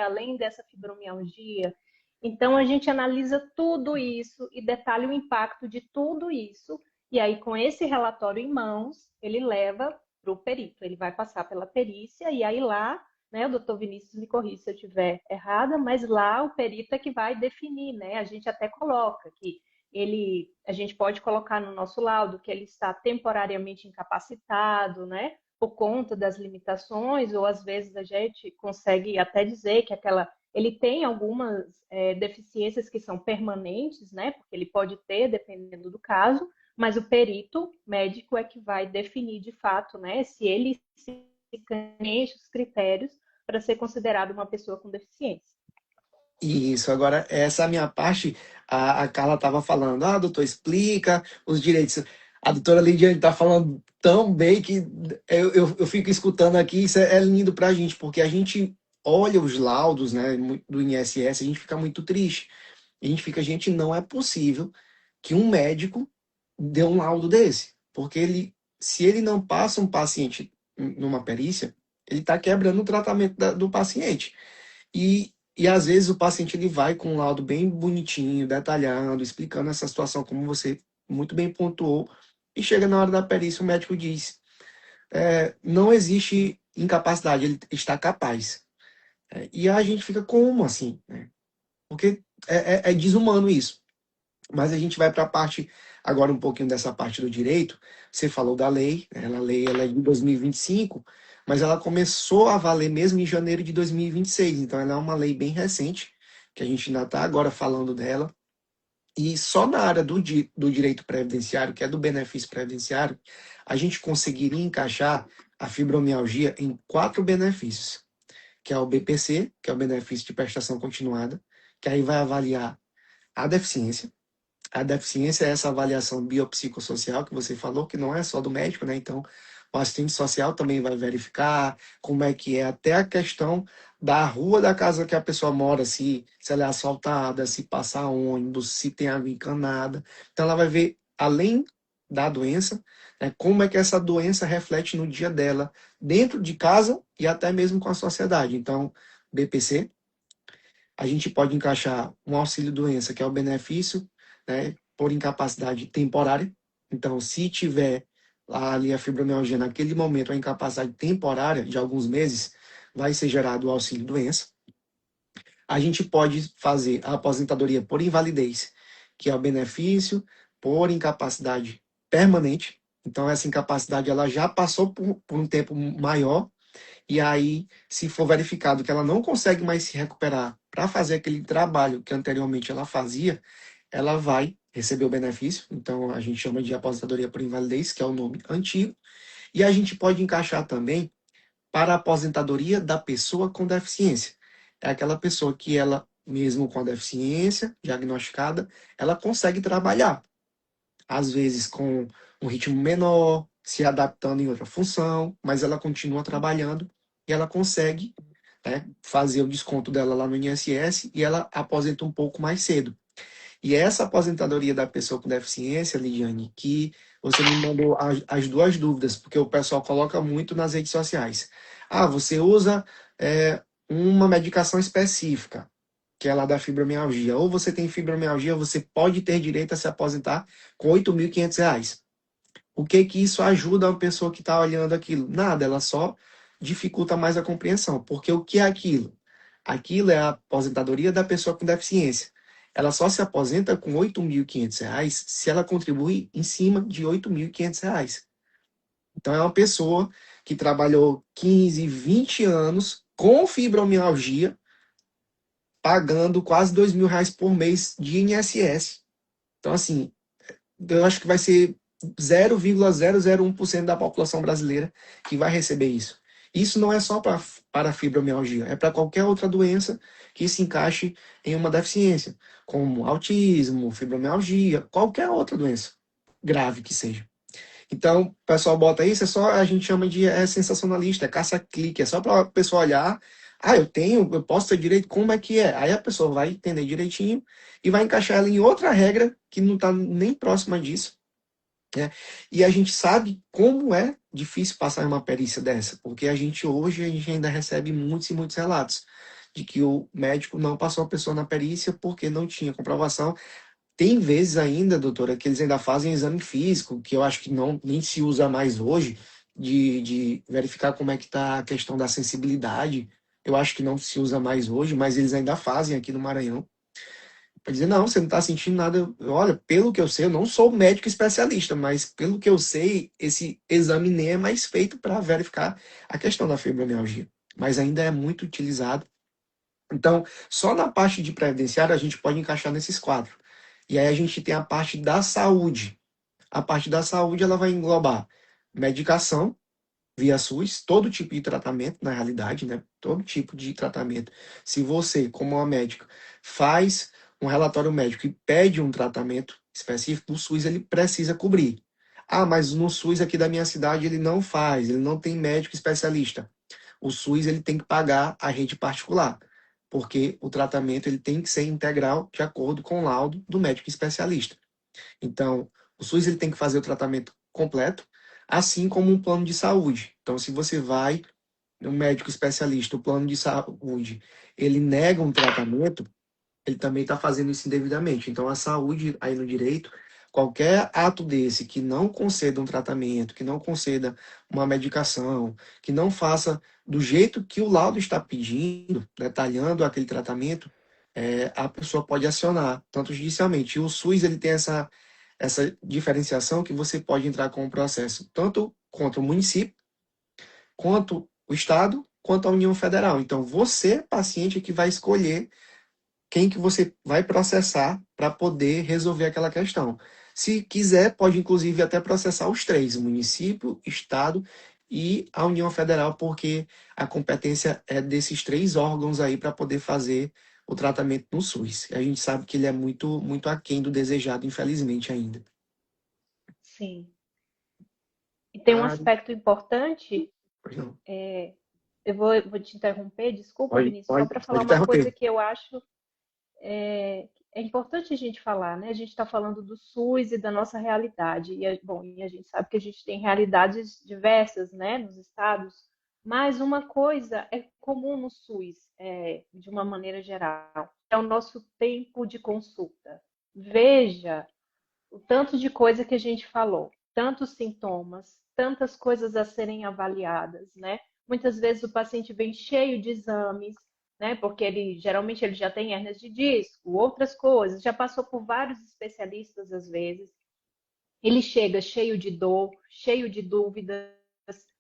S2: além dessa fibromialgia. Então, a gente analisa tudo isso e detalha o impacto de tudo isso. E aí, com esse relatório em mãos, ele leva para o perito. Ele vai passar pela perícia e aí lá, né, o doutor Vinícius me corrija se eu estiver errada, mas lá o perito é que vai definir, né? A gente até coloca que a gente pode colocar no nosso laudo que ele está temporariamente incapacitado, né? Por conta das limitações, ou às vezes a gente consegue até dizer que ele tem algumas deficiências que são permanentes, né? Porque ele pode ter, dependendo do caso, mas o perito médico é que vai definir de fato, né? Se ele se enche os critérios para ser considerado uma pessoa com deficiência.
S1: Isso, agora, essa é a minha parte. A Carla estava falando, doutor, explica os direitos. A doutora Lidiane está falando tão bem que eu fico escutando aqui, isso é lindo para a gente, porque a gente olha os laudos, né, do INSS, a gente fica muito triste. A gente fica, gente, não é possível que um médico dê um laudo desse, porque se ele não passa um paciente numa perícia, ele está quebrando o tratamento do paciente. E às vezes o paciente ele vai com um laudo bem bonitinho, detalhando, explicando essa situação, como você muito bem pontuou, e chega na hora da perícia, o médico diz: não existe incapacidade, ele está capaz. E a gente fica como assim? Né? Porque é desumano isso. Mas a gente vai para a parte, agora um pouquinho dessa parte do direito. Você falou da lei, né? A lei ela é de 2025, mas ela começou a valer mesmo em janeiro de 2026. Então ela é uma lei bem recente, que a gente ainda está agora falando dela. E só na área do direito previdenciário, que é do benefício previdenciário, a gente conseguiria encaixar a fibromialgia em 4 benefícios, que é o BPC, que é o benefício de prestação continuada, que aí vai avaliar a deficiência. A deficiência é essa avaliação biopsicossocial que você falou, que não é só do médico, né? Então, o assistente social também vai verificar como é que é, até a questão da rua da casa que a pessoa mora, se ela é asfaltada, se passa ônibus, se tem água encanada. Então, ela vai ver, além da doença, né, como é que essa doença reflete no dia dela, dentro de casa e até mesmo com a sociedade. Então, BPC, a gente pode encaixar um auxílio-doença, que é o benefício, né, por incapacidade temporária. Então, se tiver ali a fibromialgia naquele momento, a incapacidade temporária de alguns meses, vai ser gerado o auxílio-doença. A gente pode fazer a aposentadoria por invalidez, que é o benefício por incapacidade permanente. Então, essa incapacidade ela já passou por um tempo maior, e aí, se for verificado que ela não consegue mais se recuperar para fazer aquele trabalho que anteriormente ela fazia, ela vai receber o benefício. Então, a gente chama de aposentadoria por invalidez, que é o nome antigo. E a gente pode encaixar também para a aposentadoria da pessoa com deficiência, é aquela pessoa que ela, mesmo com a deficiência diagnosticada, ela consegue trabalhar, às vezes com um ritmo menor, se adaptando em outra função, mas ela continua trabalhando e ela consegue, né, fazer o desconto dela lá no INSS e ela aposenta um pouco mais cedo. E é essa aposentadoria da pessoa com deficiência, Lidiane, que você me mandou as duas dúvidas, porque o pessoal coloca muito nas redes sociais. Ah, você usa uma medicação específica, que é lá da fibromialgia. Ou você tem fibromialgia, você pode ter direito a se aposentar com R$ 8.500. O que que isso ajuda a pessoa que está olhando aquilo? Nada, ela só dificulta mais a compreensão. Porque o que é aquilo? Aquilo é a aposentadoria da pessoa com deficiência. Ela só se aposenta com R$ 8.500 se ela contribui em cima de R$ 8.500. Então é uma pessoa que trabalhou 15, 20 anos com fibromialgia, pagando quase R$ 2.000 por mês de INSS. Então, assim, eu acho que vai ser 0,001% da população brasileira que vai receber isso. Isso não é só para fibromialgia, é para qualquer outra doença que se encaixe em uma deficiência, como autismo, fibromialgia, qualquer outra doença grave que seja. Então, o pessoal bota isso, é só, a gente chama de sensacionalista, é caça-clique, é só para o pessoal olhar, ah, eu posso ter direito, como é que é? Aí a pessoa vai entender direitinho e vai encaixar ela em outra regra que não está nem próxima disso, né? E a gente sabe como é difícil passar em uma perícia dessa, porque hoje a gente ainda recebe muitos e muitos relatos de que o médico não passou a pessoa na perícia porque não tinha comprovação. Tem vezes ainda, doutora, que eles ainda fazem exame físico, que eu acho que não nem se usa mais hoje, de verificar como é que está a questão da sensibilidade. Eu acho que não se usa mais hoje, mas eles ainda fazem aqui no Maranhão. Para dizer, não, você não está sentindo nada. Olha, pelo que eu sei, eu não sou médico especialista, mas pelo que eu sei, esse exame nem é mais feito para verificar a questão da fibromialgia. Mas ainda é muito utilizado. Então, só na parte de previdenciária a gente pode encaixar nesses quatro. E aí a gente tem a parte da saúde. A parte da saúde ela vai englobar medicação via SUS, todo tipo de tratamento, na realidade, né? Todo tipo de tratamento. Se você, como uma médica, faz um relatório médico e pede um tratamento específico, o SUS ele precisa cobrir. Ah, mas no SUS aqui da minha cidade ele não faz, ele não tem médico especialista. O SUS ele tem que pagar a rede particular, porque o tratamento ele tem que ser integral de acordo com o laudo do médico especialista. Então, o SUS ele tem que fazer o tratamento completo, assim como um plano de saúde. Então, se você vai no médico especialista, o plano de saúde, ele nega um tratamento, ele também está fazendo isso indevidamente. Então, a saúde aí no direito, qualquer ato desse que não conceda um tratamento, que não conceda uma medicação, que não faça do jeito que o laudo está pedindo, detalhando aquele tratamento, a pessoa pode acionar, tanto judicialmente. E o SUS ele tem essa diferenciação que você pode entrar com um processo tanto contra o município, quanto o Estado, quanto a União Federal. Então, você, paciente, é que vai escolher quem que você vai processar para poder resolver aquela questão. Se quiser, pode inclusive até processar os três, o município, estado e a União Federal, porque a competência é desses três órgãos aí para poder fazer o tratamento no SUS. A gente sabe que ele é muito, muito aquém do desejado, infelizmente ainda.
S2: Sim. E tem um
S1: Ah,
S2: aspecto importante,
S1: pois não.
S2: eu vou te interromper, desculpa, Vinícius, só para falar
S1: Pode
S2: uma coisa
S1: interromper.
S2: que eu acho é importante a gente falar, né? A gente está falando do SUS e da nossa realidade. Bom, e a gente sabe que a gente tem realidades diversas, né, nos estados, mas uma coisa é comum no SUS, de uma maneira geral, é o nosso tempo de consulta. Veja o tanto de coisa que a gente falou, tantos sintomas, tantas coisas a serem avaliadas, né? Muitas vezes o paciente vem cheio de exames, né? Porque ele geralmente ele já tem hérnias de disco, outras coisas, já passou por vários especialistas às vezes. Ele chega cheio de dor, cheio de dúvidas,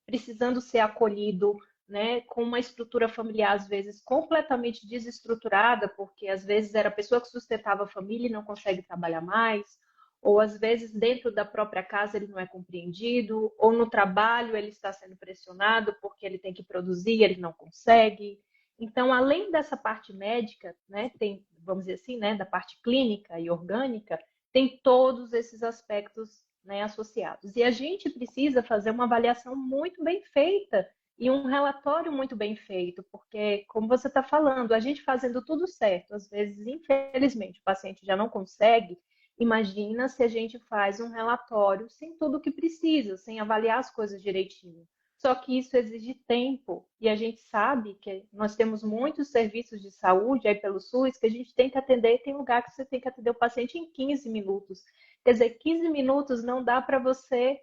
S2: precisando ser acolhido, né, com uma estrutura familiar às vezes completamente desestruturada, porque às vezes era a pessoa que sustentava a família e não consegue trabalhar mais, ou às vezes dentro da própria casa ele não é compreendido, ou no trabalho ele está sendo pressionado porque ele tem que produzir, ele não consegue. Então, além dessa parte médica, né, tem, vamos dizer assim, né, da parte clínica e orgânica, tem todos esses aspectos, né, associados. E a gente precisa fazer uma avaliação muito bem feita e um relatório muito bem feito, porque, como você está falando, a gente fazendo tudo certo, às vezes, infelizmente, o paciente já não consegue. Imagina se a gente faz um relatório sem tudo o que precisa, sem avaliar as coisas direitinho. Só que isso exige tempo e a gente sabe que nós temos muitos serviços de saúde aí pelo SUS que a gente tem que atender, tem lugar que você tem que atender o paciente em 15 minutos. Quer dizer, 15 minutos não dá para você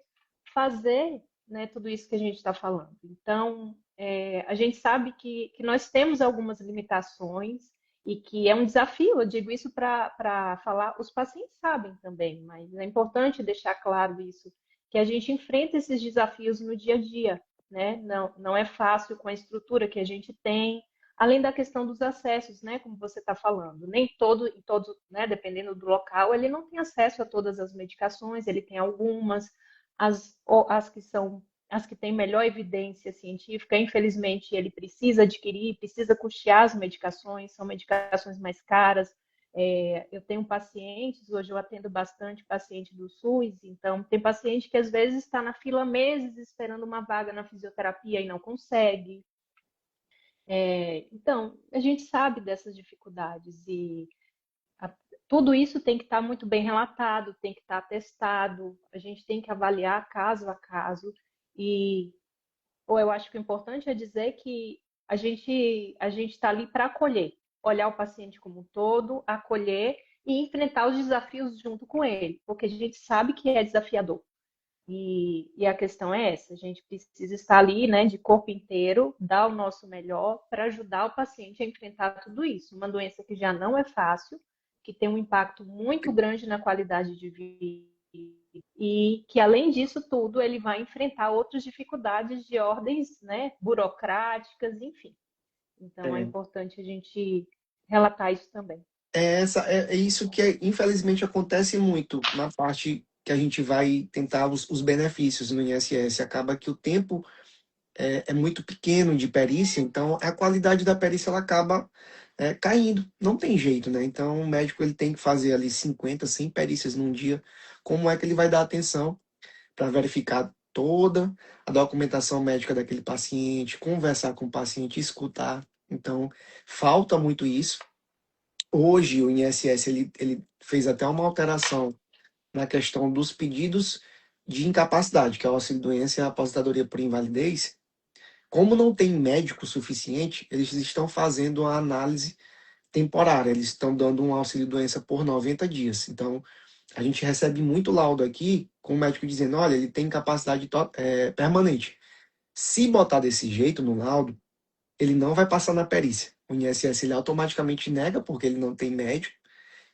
S2: fazer, né, tudo isso que a gente está falando. Então, a gente sabe que nós temos algumas limitações e que é um desafio, eu digo isso para falar, os pacientes sabem também, mas é importante deixar claro isso, que a gente enfrenta esses desafios no dia a dia, né? Não é fácil com a estrutura que a gente tem, além da questão dos acessos, né? Como você está falando, nem todo, né? Dependendo do local, ele não tem acesso a todas as medicações, ele tem algumas, as que são as que têm melhor evidência científica, infelizmente ele precisa adquirir, precisa custear as medicações, são medicações mais caras. Eu tenho pacientes, hoje eu atendo bastante paciente do SUS, então tem paciente que às vezes está na fila meses esperando uma vaga na fisioterapia e não consegue. Então, a gente sabe dessas dificuldades e a, tudo isso tem que estar muito bem relatado, tem que estar testado, a gente tem que avaliar caso a caso e ou eu acho que o importante é dizer que a gente está ali para acolher, olhar o paciente como um todo, acolher e enfrentar os desafios junto com ele, porque a gente sabe que é desafiador. E a questão é essa, a gente precisa estar ali, né, de corpo inteiro, dar o nosso melhor para ajudar o paciente a enfrentar tudo isso. Uma doença que já não é fácil, que tem um impacto muito grande na qualidade de vida e que, além disso tudo, ele vai enfrentar outras dificuldades de ordens, né, burocráticas, enfim. Então, é
S1: É,
S2: importante a gente relatar isso também.
S1: é isso que, infelizmente, acontece muito na parte que a gente vai tentar os benefícios no INSS. Acaba que o tempo é muito pequeno de perícia, então a qualidade da perícia ela acaba caindo. Não tem jeito, né? Então o médico ele tem que fazer ali 50, 100 perícias num dia. Como é que ele vai dar atenção para verificar toda a documentação médica daquele paciente, conversar com o paciente, escutar? Então falta muito isso. Hoje o INSS ele fez até uma alteração na questão dos pedidos de incapacidade, que é o auxílio-doença e a aposentadoria por invalidez. Como não tem médico suficiente, eles estão fazendo a análise temporária, eles estão dando um auxílio-doença por 90 dias. Então, a gente recebe muito laudo aqui com o médico dizendo, olha, ele tem incapacidade permanente. Se botar desse jeito no laudo, ele não vai passar na perícia. O INSS ele automaticamente nega, porque ele não tem médico,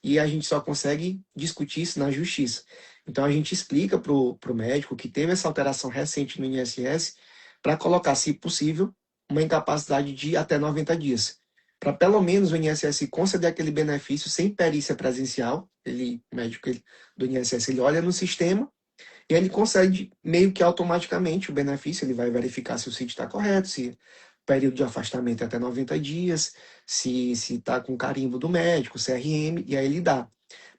S1: e a gente só consegue discutir isso na justiça. Então a gente explica para o médico que teve essa alteração recente no INSS para colocar, se possível, uma incapacidade de até 90 dias. Para pelo menos o INSS conceder aquele benefício sem perícia presencial. O médico do INSS ele olha no sistema e ele concede meio que automaticamente o benefício. Ele vai verificar se o sítio está correto, se o período de afastamento é até 90 dias, se está com carimbo do médico, CRM, e aí ele dá.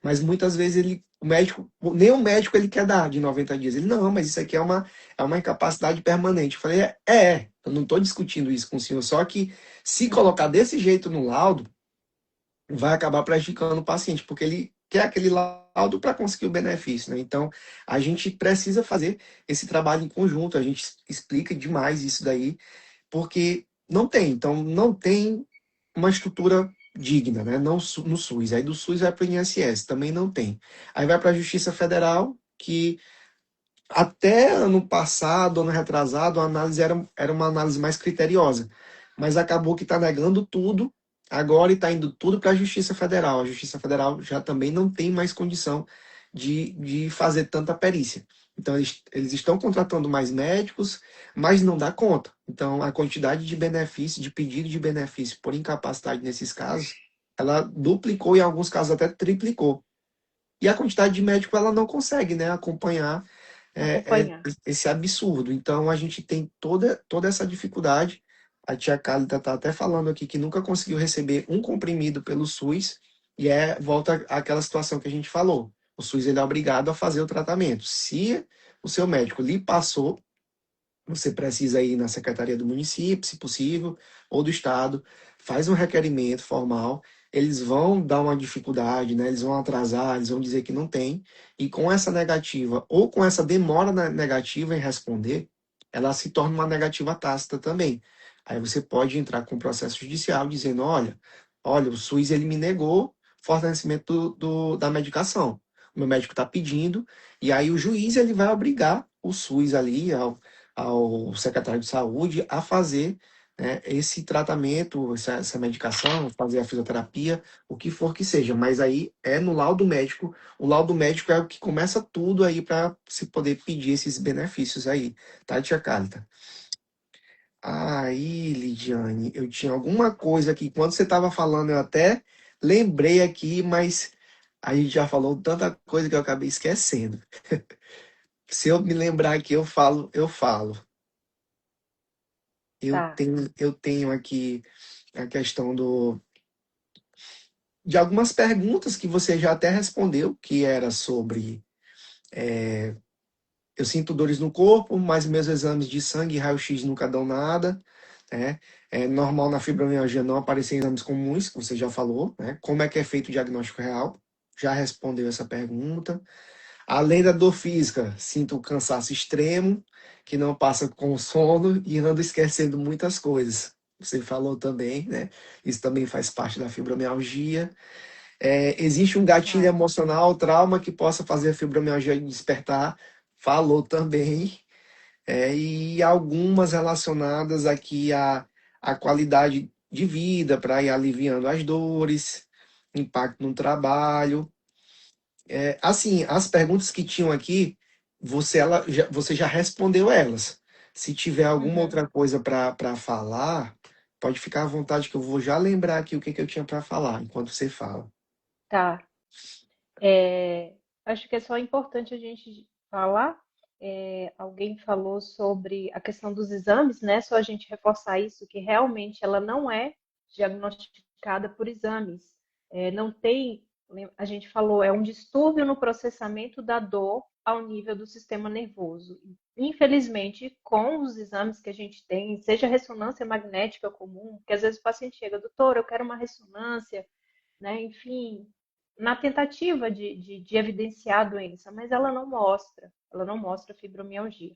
S1: Mas muitas vezes o médico, nem o médico ele quer dar de 90 dias. Ele, não, mas isso aqui é uma incapacidade permanente. Eu falei, eu não estou discutindo isso com o senhor, só que se colocar desse jeito no laudo, vai acabar prejudicando o paciente, porque ele quer aquele laudo para conseguir o benefício, né? Então, a gente precisa fazer esse trabalho em conjunto, a gente explica demais isso daí, porque não tem, então não tem uma estrutura digna, né? Não no SUS. Aí do SUS vai para o INSS, também não tem. Aí vai para a Justiça Federal, que até ano passado, ano retrasado, a análise era uma análise mais criteriosa. Mas acabou que está negando tudo, agora está indo tudo para a Justiça Federal. A Justiça Federal já também não tem mais condição de fazer tanta perícia. Então, eles estão contratando mais médicos, mas não dá conta. Então, a quantidade de benefício, de pedido de benefício por incapacidade nesses casos, ela duplicou e em alguns casos até triplicou. E a quantidade de médico, ela não consegue, né, acompanhar
S2: Acompanhar.
S1: esse absurdo. Então, a gente tem toda essa dificuldade. A tia Cálida está até falando aqui que nunca conseguiu receber um comprimido pelo SUS, e volta àquela situação que a gente falou. O SUS ele é obrigado a fazer o tratamento. Se o seu médico lhe passou, você precisa ir na secretaria do município, se possível, ou do estado, faz um requerimento formal. Eles vão dar uma dificuldade, né? Eles vão atrasar, eles vão dizer que não tem. E com essa negativa, ou com essa demora negativa em responder, ela se torna uma negativa tácita também. Aí você pode entrar com processo judicial dizendo, olha, o SUS ele me negou fornecimento da medicação. O meu médico está pedindo, e aí o juiz ele vai obrigar o SUS ali, ao secretário de saúde a fazer, né, esse tratamento, essa medicação, fazer a fisioterapia, o que for que seja. Mas aí é no laudo médico. O laudo médico é o que começa tudo aí para se poder pedir esses benefícios aí, tá, tia Cálida? Aí, Lidiane, eu tinha alguma coisa aqui. Quando você estava falando, eu até lembrei aqui, mas a gente já falou tanta coisa que eu acabei esquecendo. Se eu me lembrar aqui, eu falo, eu falo.
S2: Tá.
S1: Eu tenho aqui a questão de algumas perguntas que você já até respondeu, que era sobre eu sinto dores no corpo, mas meus exames de sangue e raio-x nunca dão nada, né? É normal na fibromialgia não aparecer exames comuns, que você já falou, né? Como é que é feito o diagnóstico real? Já respondeu essa pergunta. Além da dor física, sinto o cansaço extremo, que não passa com o sono e ando esquecendo muitas coisas. Você falou também, né? Isso também faz parte da fibromialgia. Existe um gatilho
S2: Tá.
S1: emocional, trauma que possa fazer a fibromialgia despertar. Falou também. E algumas relacionadas aqui à qualidade de vida, para ir aliviando as dores, impacto no trabalho. Assim, as perguntas que tinham aqui, você já respondeu elas. Se tiver alguma
S2: Uhum.
S1: outra coisa para falar, pode ficar à vontade que eu vou já lembrar aqui o que eu tinha para falar enquanto você fala.
S2: Tá. É, acho que é só importante a gente falar. Alguém falou sobre a questão dos exames, né? Só a gente reforçar isso, que realmente ela não é diagnosticada por exames. Não tem, a gente falou, é um distúrbio no processamento da dor ao nível do sistema nervoso. Infelizmente, com os exames que a gente tem, seja ressonância magnética comum, que às vezes o paciente chega, doutor, eu quero uma ressonância, né? Enfim, na tentativa de evidenciar a doença, mas ela não mostra fibromialgia.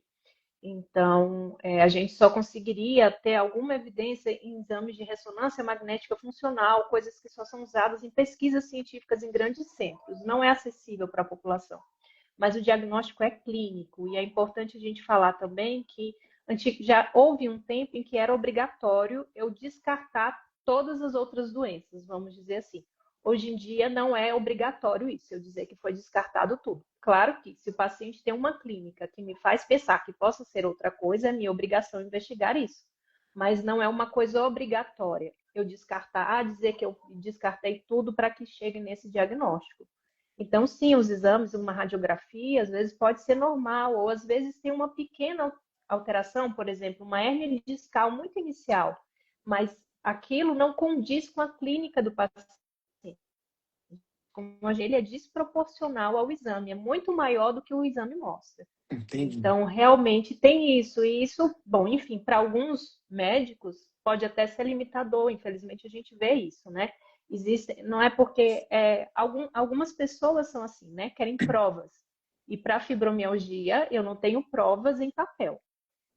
S2: Então, a gente só conseguiria ter alguma evidência em exames de ressonância magnética funcional, coisas que só são usadas em pesquisas científicas em grandes centros, não é acessível para a população. Mas o diagnóstico é clínico, e é importante a gente falar também que já houve um tempo em que era obrigatório eu descartar todas as outras doenças, vamos dizer assim. Hoje em dia não é obrigatório isso, eu dizer que foi descartado tudo. Claro que se o paciente tem uma clínica que me faz pensar que possa ser outra coisa, é minha obrigação investigar isso. Mas não é uma coisa obrigatória eu descartar, dizer que eu descartei tudo para que chegue nesse diagnóstico. Então, sim, os exames, uma radiografia, às vezes pode ser normal, ou às vezes tem uma pequena alteração, por exemplo, uma hérnia discal muito inicial, mas aquilo não condiz com a clínica do paciente. Como ele é desproporcional ao exame, é muito maior do que o exame mostra.
S1: Entendi.
S2: Então, realmente tem isso. E isso, bom, enfim, para alguns médicos pode até ser limitador. Infelizmente, a gente vê isso, né? Existe, não é porque algumas pessoas são assim, né? Querem provas. E para fibromialgia, eu não tenho provas em papel.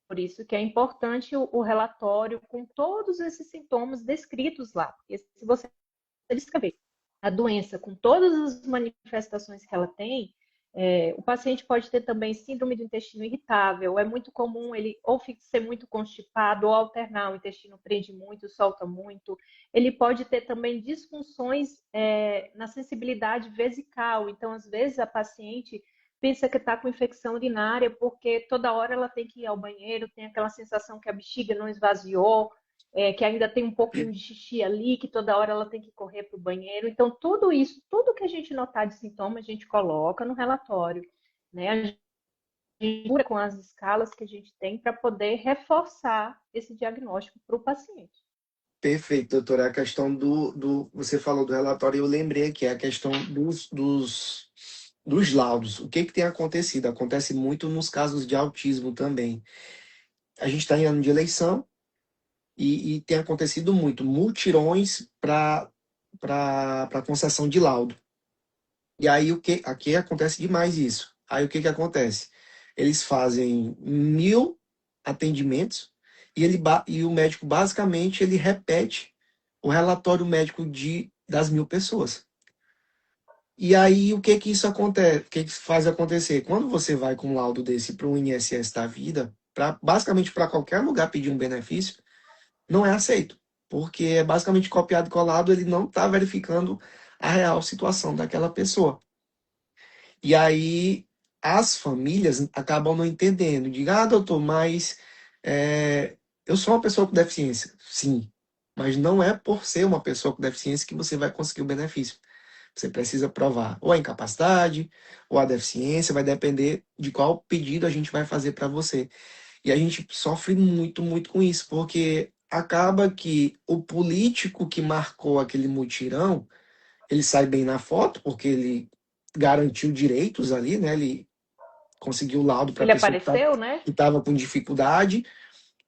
S2: Por isso que é importante o relatório com todos esses sintomas descritos lá. Porque se você descrever a doença com todas as manifestações que ela tem, o paciente pode ter também síndrome do intestino irritável. É muito comum ele ou ser muito constipado ou alternar. O intestino prende muito, solta muito. Ele pode ter também disfunções na sensibilidade vesical. Então, às vezes, a paciente pensa que está com infecção urinária porque toda hora ela tem que ir ao banheiro, tem aquela sensação que a bexiga não esvaziou, que ainda tem um pouquinho de xixi ali, que toda hora ela tem que correr para o banheiro. Então, tudo isso, tudo que a gente notar de sintoma, a gente coloca no relatório, né? com as escalas que a gente tem para poder reforçar esse diagnóstico para o paciente.
S1: Perfeito, doutora. A questão você falou do relatório, eu lembrei que é a questão dos laudos. O que que tem acontecido? Acontece muito nos casos de autismo também. A gente está em ano de eleição e tem acontecido muito mutirões para concessão de laudo. E aí aqui acontece demais isso. Aí o que que acontece? Eles fazem 1.000 atendimentos e o médico basicamente ele repete o relatório médico das 1.000 pessoas. E aí o que que isso acontece? O que que faz acontecer? Quando você vai com um laudo desse para um INSS da vida, basicamente para qualquer lugar pedir um benefício, não é aceito, porque é basicamente copiado e colado, ele não está verificando a real situação daquela pessoa. E aí as famílias acabam não entendendo. Diga, doutor, mas eu sou uma pessoa com deficiência. Sim, mas não é por ser uma pessoa com deficiência que você vai conseguir o benefício. Você precisa provar ou a incapacidade ou a deficiência, vai depender de qual pedido a gente vai fazer para você. E a gente sofre muito, muito com isso, porque acaba que o político que marcou aquele mutirão, ele sai bem na foto, porque ele garantiu direitos ali, né? Ele conseguiu o laudo para a
S2: Ele
S1: pessoa
S2: apareceu, né?
S1: que estava com dificuldade,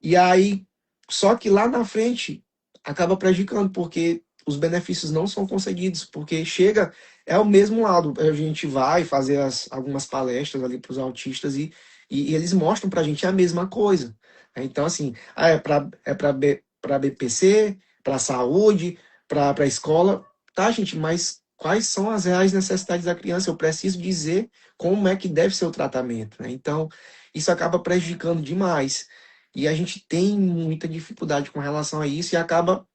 S1: e aí, só que lá na frente acaba prejudicando, porque os benefícios não são concedidos, porque chega, é o mesmo lado. A gente vai fazer algumas palestras ali para os autistas e eles mostram para a gente a mesma coisa. Então, assim, para BPC, para saúde, para a escola. Tá, gente, mas quais são as reais necessidades da criança? Eu preciso dizer como é que deve ser o tratamento, né? Então, isso acaba prejudicando demais. E a gente tem muita dificuldade com relação a isso e acaba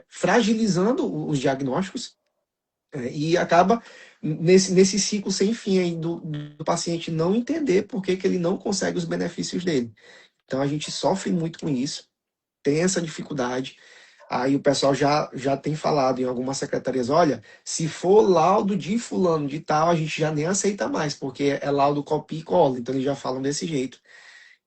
S1: fragilizando os diagnósticos e acaba nesse ciclo sem fim aí do paciente não entender por que ele não consegue os benefícios dele. Então a gente sofre muito com isso, tem essa dificuldade. Aí o pessoal já tem falado em algumas secretarias, olha, se for laudo de fulano de tal, a gente já nem aceita mais, porque é laudo copia e cola, então eles já falam desse jeito.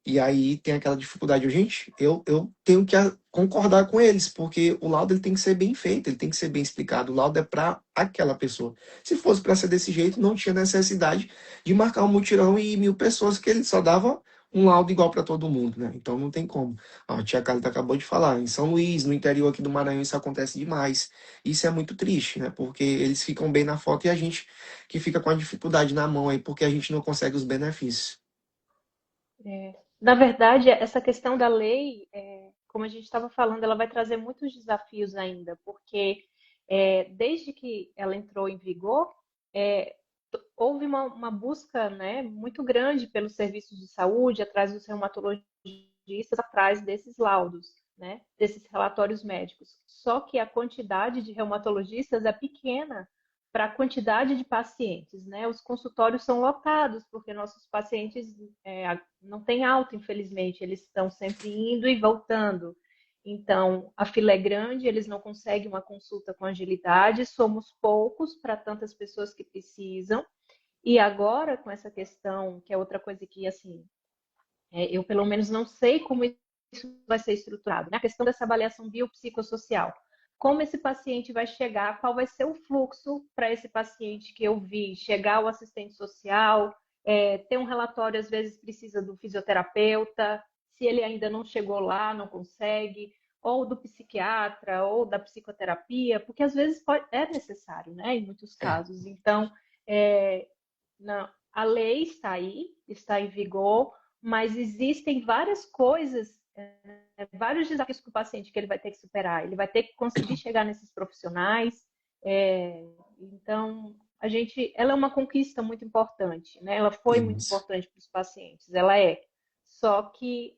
S1: E aí tem aquela dificuldade. Gente, eu tenho que concordar com eles, porque o laudo ele tem que ser bem feito, ele tem que ser bem explicado. O laudo é para aquela pessoa. Se fosse para ser desse jeito, não tinha necessidade de marcar um mutirão e 1.000 pessoas, que ele só dava um laudo igual para todo mundo, né? Então não tem como. Ó, a tia Carla acabou de falar, em São Luís, no interior aqui do Maranhão, isso acontece demais. Isso é muito triste, né? Porque eles ficam bem na foto e a gente que fica com a dificuldade na mão aí, porque a gente não consegue os benefícios.
S2: Na verdade, essa questão da lei, como a gente estava falando, ela vai trazer muitos desafios ainda, porque desde que ela entrou em vigor, é, houve uma busca, né, muito grande pelos serviços de saúde, atrás dos reumatologistas, atrás desses laudos, né, desses relatórios médicos. Só que a quantidade de reumatologistas é pequena para a quantidade de pacientes, né? Os consultórios são lotados, porque nossos pacientes não têm alta, infelizmente, eles estão sempre indo e voltando. Então, a fila é grande, eles não conseguem uma consulta com agilidade, somos poucos para tantas pessoas que precisam. E agora, com essa questão, que é outra coisa que, assim, eu pelo menos não sei como isso vai ser estruturado, né? A questão dessa avaliação biopsicossocial. Como esse paciente vai chegar, qual vai ser o fluxo para esse paciente que eu vi chegar ao assistente social, ter um relatório, às vezes precisa do fisioterapeuta, se ele ainda não chegou lá, não consegue, ou do psiquiatra, ou da psicoterapia, porque às vezes é necessário, né, em muitos
S1: É.
S2: casos. Então, é, a lei está aí, está em vigor, mas existem várias coisas, vários desafios para o paciente que ele vai ter que superar. Ele vai ter que conseguir chegar nesses profissionais. Então, ela é uma conquista muito importante, né? Ela foi muito
S1: Isso.
S2: importante para os pacientes, ela é. Só que,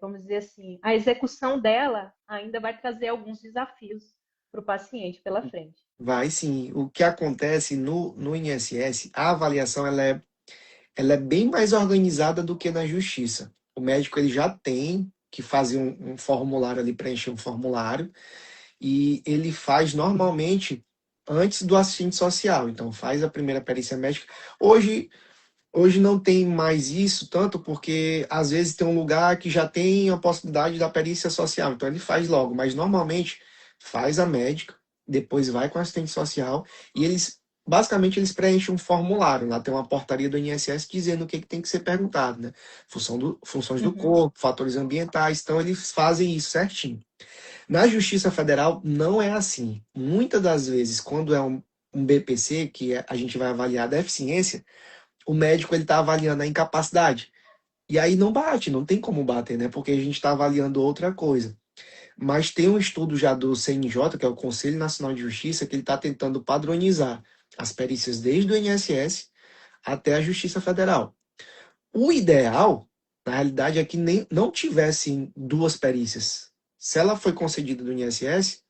S2: vamos dizer assim, a execução dela ainda vai trazer alguns desafios para o paciente pela frente.
S1: Vai sim. O que acontece no INSS, a avaliação ela é bem mais organizada do que na justiça. O médico ele já tem que fazer um formulário ali, preencher um formulário, e ele faz normalmente antes do assistente social. Então faz a primeira perícia médica. Hoje hoje não tem mais isso tanto porque às vezes tem um lugar que já tem a possibilidade da perícia social, então ele faz logo, mas normalmente faz a médica, depois vai com o assistente social e eles basicamente eles preenchem um formulário, lá tem uma portaria do INSS dizendo o que, que tem que ser perguntado, né? Funções do
S2: Uhum,
S1: corpo, fatores ambientais, então eles fazem isso certinho. Na Justiça Federal não é assim. Muitas das vezes, quando é um BPC, a gente vai avaliar a deficiência, o médico ele está avaliando a incapacidade. E aí não bate, não tem como bater, né? Porque a gente está avaliando outra coisa. Mas tem um estudo já do CNJ, que é o Conselho Nacional de Justiça, que ele está tentando padronizar as perícias desde o INSS até a Justiça Federal. O ideal, na realidade, é que nem, não tivessem duas perícias. Se ela foi concedida do INSS,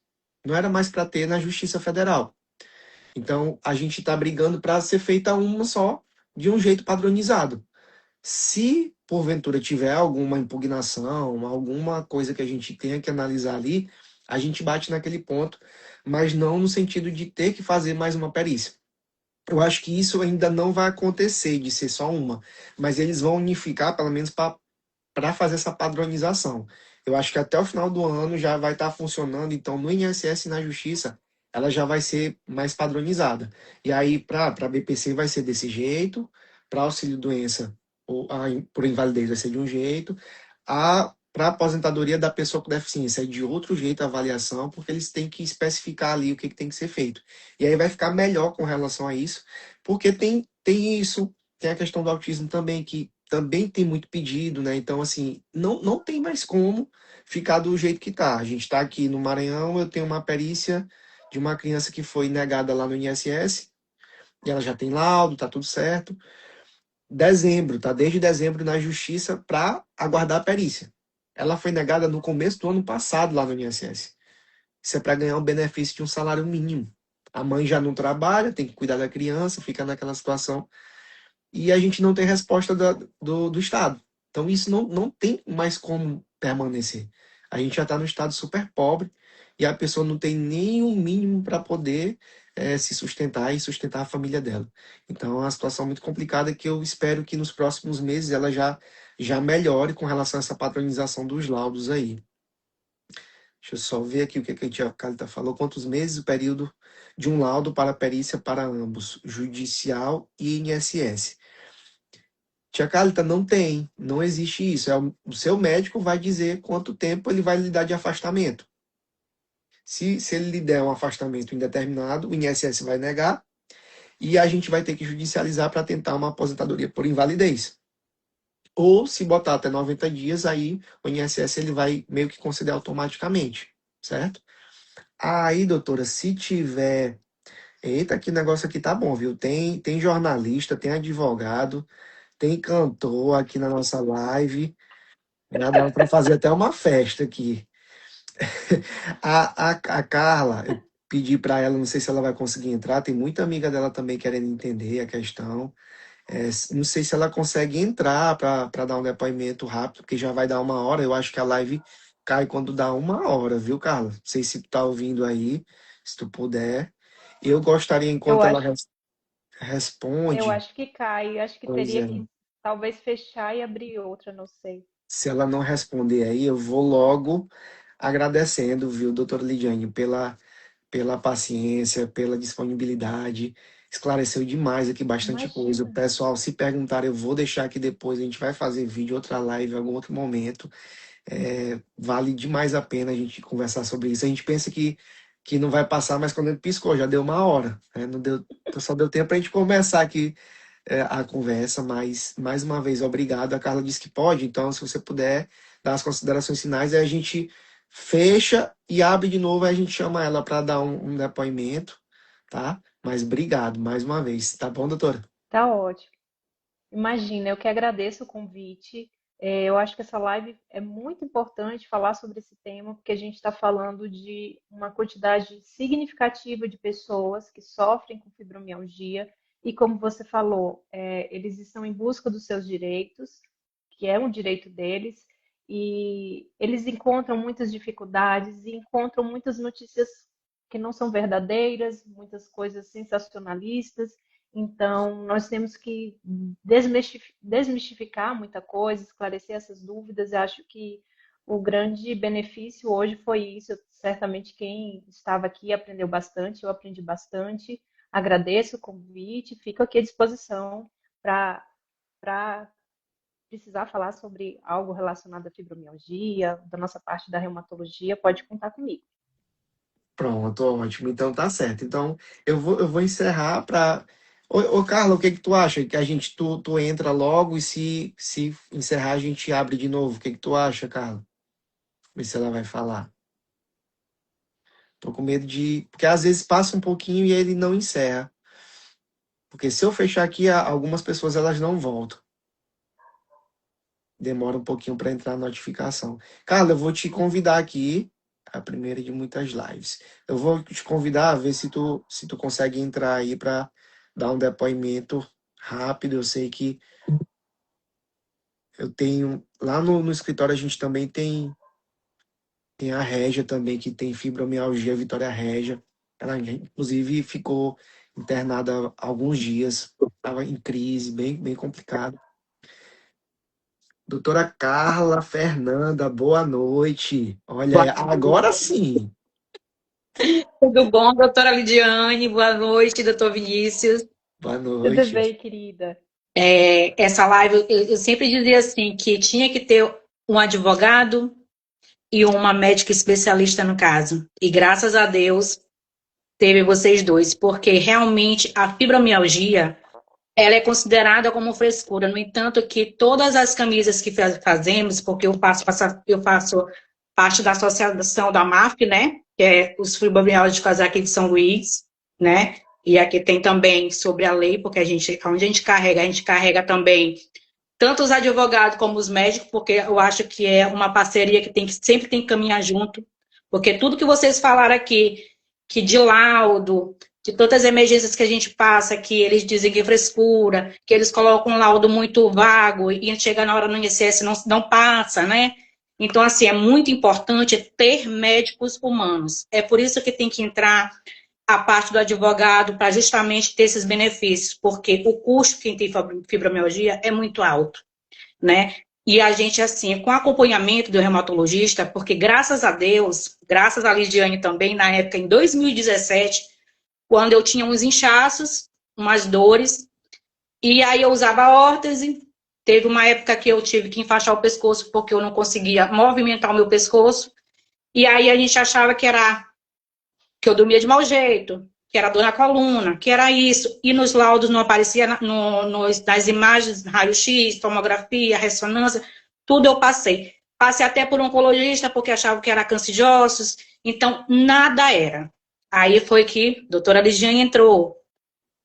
S1: não era mais para ter na Justiça Federal. Então, a gente está brigando para ser feita uma só, de um jeito padronizado. Se porventura tiver alguma impugnação, alguma coisa que a gente tenha que analisar ali, a gente bate naquele ponto, mas não no sentido de ter que fazer mais uma perícia. Eu acho que isso ainda não vai acontecer de ser só uma, mas eles vão unificar, pelo menos para fazer essa padronização. Eu acho que até o final do ano já vai estar funcionando, então no INSS e na Justiça ela já vai ser mais padronizada. E aí para BPC vai ser desse jeito, para auxílio-doença ou por invalidez vai ser de um jeito, para aposentadoria da pessoa com deficiência é de outro jeito a avaliação, porque eles têm que especificar ali o que, que tem que ser feito. E aí vai ficar melhor com relação a isso, porque tem isso, tem a questão do autismo também, que também tem muito pedido, né? Então, assim, não tem mais como ficar do jeito que tá. A gente está aqui no Maranhão, eu tenho uma perícia de uma criança que foi negada lá no INSS, e ela já tem laudo, tá tudo certo. Dezembro, tá desde dezembro na justiça para aguardar a perícia. Ela foi negada no começo do ano passado lá no INSS. Isso é para ganhar um benefício de um salário mínimo. A mãe já não trabalha, tem que cuidar da criança, fica naquela situação e a gente não tem resposta do Estado. Então isso não tem mais como permanecer. A gente já está no estado super pobre e a pessoa não tem nem o mínimo para poder se sustentar e sustentar a família dela. Então é uma situação muito complicada que eu espero que nos próximos meses ela já melhore com relação a essa padronização dos laudos aí. Deixa eu só ver aqui o que a tia Calita falou. Quantos meses o período de um laudo para perícia para ambos, judicial e INSS? Tia Calita, não tem, não existe isso. O seu médico vai dizer quanto tempo ele vai lhe dar de afastamento. Se ele lhe der um afastamento indeterminado, o INSS vai negar e a gente vai ter que judicializar para tentar uma aposentadoria por invalidez. Ou se botar até 90 dias, aí o INSS ele vai meio que conceder automaticamente, certo? Aí, doutora, se tiver. Eita, que negócio aqui tá bom, viu? Tem jornalista, tem advogado, tem cantor aqui na nossa live. Já dava para fazer até uma festa aqui. A Carla, eu pedi para ela, não sei se ela vai conseguir entrar, tem muita amiga dela também querendo entender a questão. Não sei se ela consegue entrar para dar um depoimento rápido, porque já vai dar uma hora. Eu acho que a live cai quando dá uma hora, viu, Carla? Não sei se tu tá ouvindo aí, se tu puder. Eu gostaria,
S2: eu
S1: enquanto ela
S2: acho, eu
S1: responde,
S2: acho que cai, eu acho que
S1: pois
S2: teria
S1: é,
S2: que talvez fechar e abrir outra, não sei.
S1: se ela não responder aí, eu vou logo agradecendo, viu, doutora Lidiane, pela paciência, pela disponibilidade. Esclareceu demais aqui bastante coisa. O
S2: Imagina.
S1: pessoal, se perguntar, eu vou deixar aqui depois. A gente vai fazer vídeo, outra live, em algum outro momento. Vale demais a pena a gente conversar sobre isso. A gente pensa que não vai passar, mas quando ele piscou, já deu uma hora. Né? Não deu, só deu tempo para a gente começar aqui a conversa, mas mais uma vez, obrigado. A Carla disse que pode, então, se você puder dar as considerações finais, aí a gente fecha e abre de novo, aí a gente chama ela para dar um depoimento, tá? Mas obrigado mais uma vez, tá bom, doutora?
S2: Tá ótimo. Imagina, eu que agradeço o convite. Eu acho que essa live é muito importante falar sobre esse tema, porque a gente está falando de uma quantidade significativa de pessoas que sofrem com fibromialgia e, como você falou, eles estão em busca dos seus direitos, que é um direito deles, e eles encontram muitas dificuldades e encontram muitas notícias que não são verdadeiras, muitas coisas sensacionalistas. Então, nós temos que desmistificar muita coisa, esclarecer essas dúvidas. Eu acho que o grande benefício hoje foi isso. Certamente quem estava aqui aprendeu bastante, eu aprendi bastante. Agradeço o convite, fico aqui à disposição para precisar falar sobre algo relacionado à fibromialgia, da nossa parte da reumatologia, pode contar comigo.
S1: Pronto, ótimo. Então tá certo. Então eu vou encerrar para. Ô, Carla, o que que tu acha? Que a gente tu entra logo e se encerrar a gente abre de novo. O que que tu acha, Carla? Ver se ela vai falar. Tô com medo de. Porque às vezes passa um pouquinho e ele não encerra. Porque se eu fechar aqui, algumas pessoas elas não voltam. Demora um pouquinho para entrar a notificação. Carla, eu vou te convidar aqui, a primeira de muitas lives. Eu vou te convidar a ver se tu consegue entrar aí para dar um depoimento rápido. Eu sei que eu tenho. Lá no escritório a gente também tem a Régia também, que tem fibromialgia, Vitória Régia. Ela, inclusive, ficou internada há alguns dias. Estava em crise, bem complicado. Doutora Carla Fernanda, boa noite. Olha,
S3: Boa
S1: agora sim.
S3: Tudo bom, doutora Lidiane? Boa noite, doutor Vinícius.
S1: Boa
S2: Tudo
S1: noite.
S2: bem, querida?
S3: Essa live, eu sempre dizia assim, que tinha que ter um advogado e uma médica especialista no caso. E graças a Deus teve vocês dois, porque realmente a fibromialgia, ela é considerada como frescura. No entanto, que todas as camisas que fazemos, porque eu faço parte da associação da MAF, né? Que é os fibromialgicos aqui de São Luís, né? E aqui tem também sobre a lei, porque onde a gente carrega também tanto os advogados como os médicos, porque eu acho que é uma parceria que sempre tem que caminhar junto, porque tudo que vocês falaram aqui, que de laudo, de tantas emergências que a gente passa, que eles dizem que é frescura, que eles colocam um laudo muito vago e chega na hora no INSS não passa, né? Então, assim, é muito importante ter médicos humanos. É por isso que tem que entrar a parte do advogado para justamente ter esses benefícios, porque o custo quem tem fibromialgia é muito alto, né? E a gente, assim, com acompanhamento do reumatologista, porque graças a Deus, graças a Lidiane também, na época, em 2017, quando eu tinha uns inchaços, umas dores, e aí eu usava órtese. Teve uma época que eu tive que enfaixar o pescoço porque eu não conseguia movimentar o meu pescoço. E aí a gente achava que eu dormia de mau jeito, que era dor na coluna, que era isso. E nos laudos não aparecia, nas imagens, raio-x, tomografia, ressonância, tudo eu passei. Passei até por um oncologista porque achava que era câncer de ossos. Então, nada era. Aí foi que a doutora Ligiane entrou.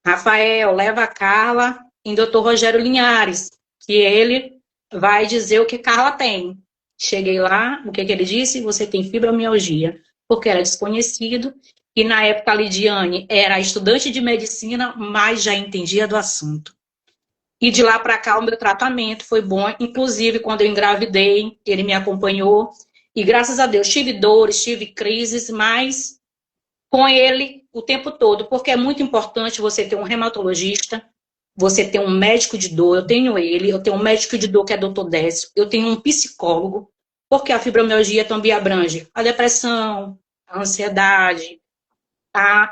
S3: Rafael, leva a Carla em doutor Rogério Linhares, que ele vai dizer o que Carla tem. Cheguei lá, o que ele disse? Você tem fibromialgia, porque era desconhecido, e na época a Lidiane era estudante de medicina, mas já entendia do assunto. E de lá para cá o meu tratamento foi bom, inclusive quando eu engravidei, ele me acompanhou, e graças a Deus tive dores, tive crises, mas com ele o tempo todo, porque é muito importante você ter um reumatologista, você ter um médico de dor, eu tenho ele, eu tenho um médico de dor que é doutor Décio, eu tenho um psicólogo, porque a fibromialgia também abrange a depressão, a ansiedade.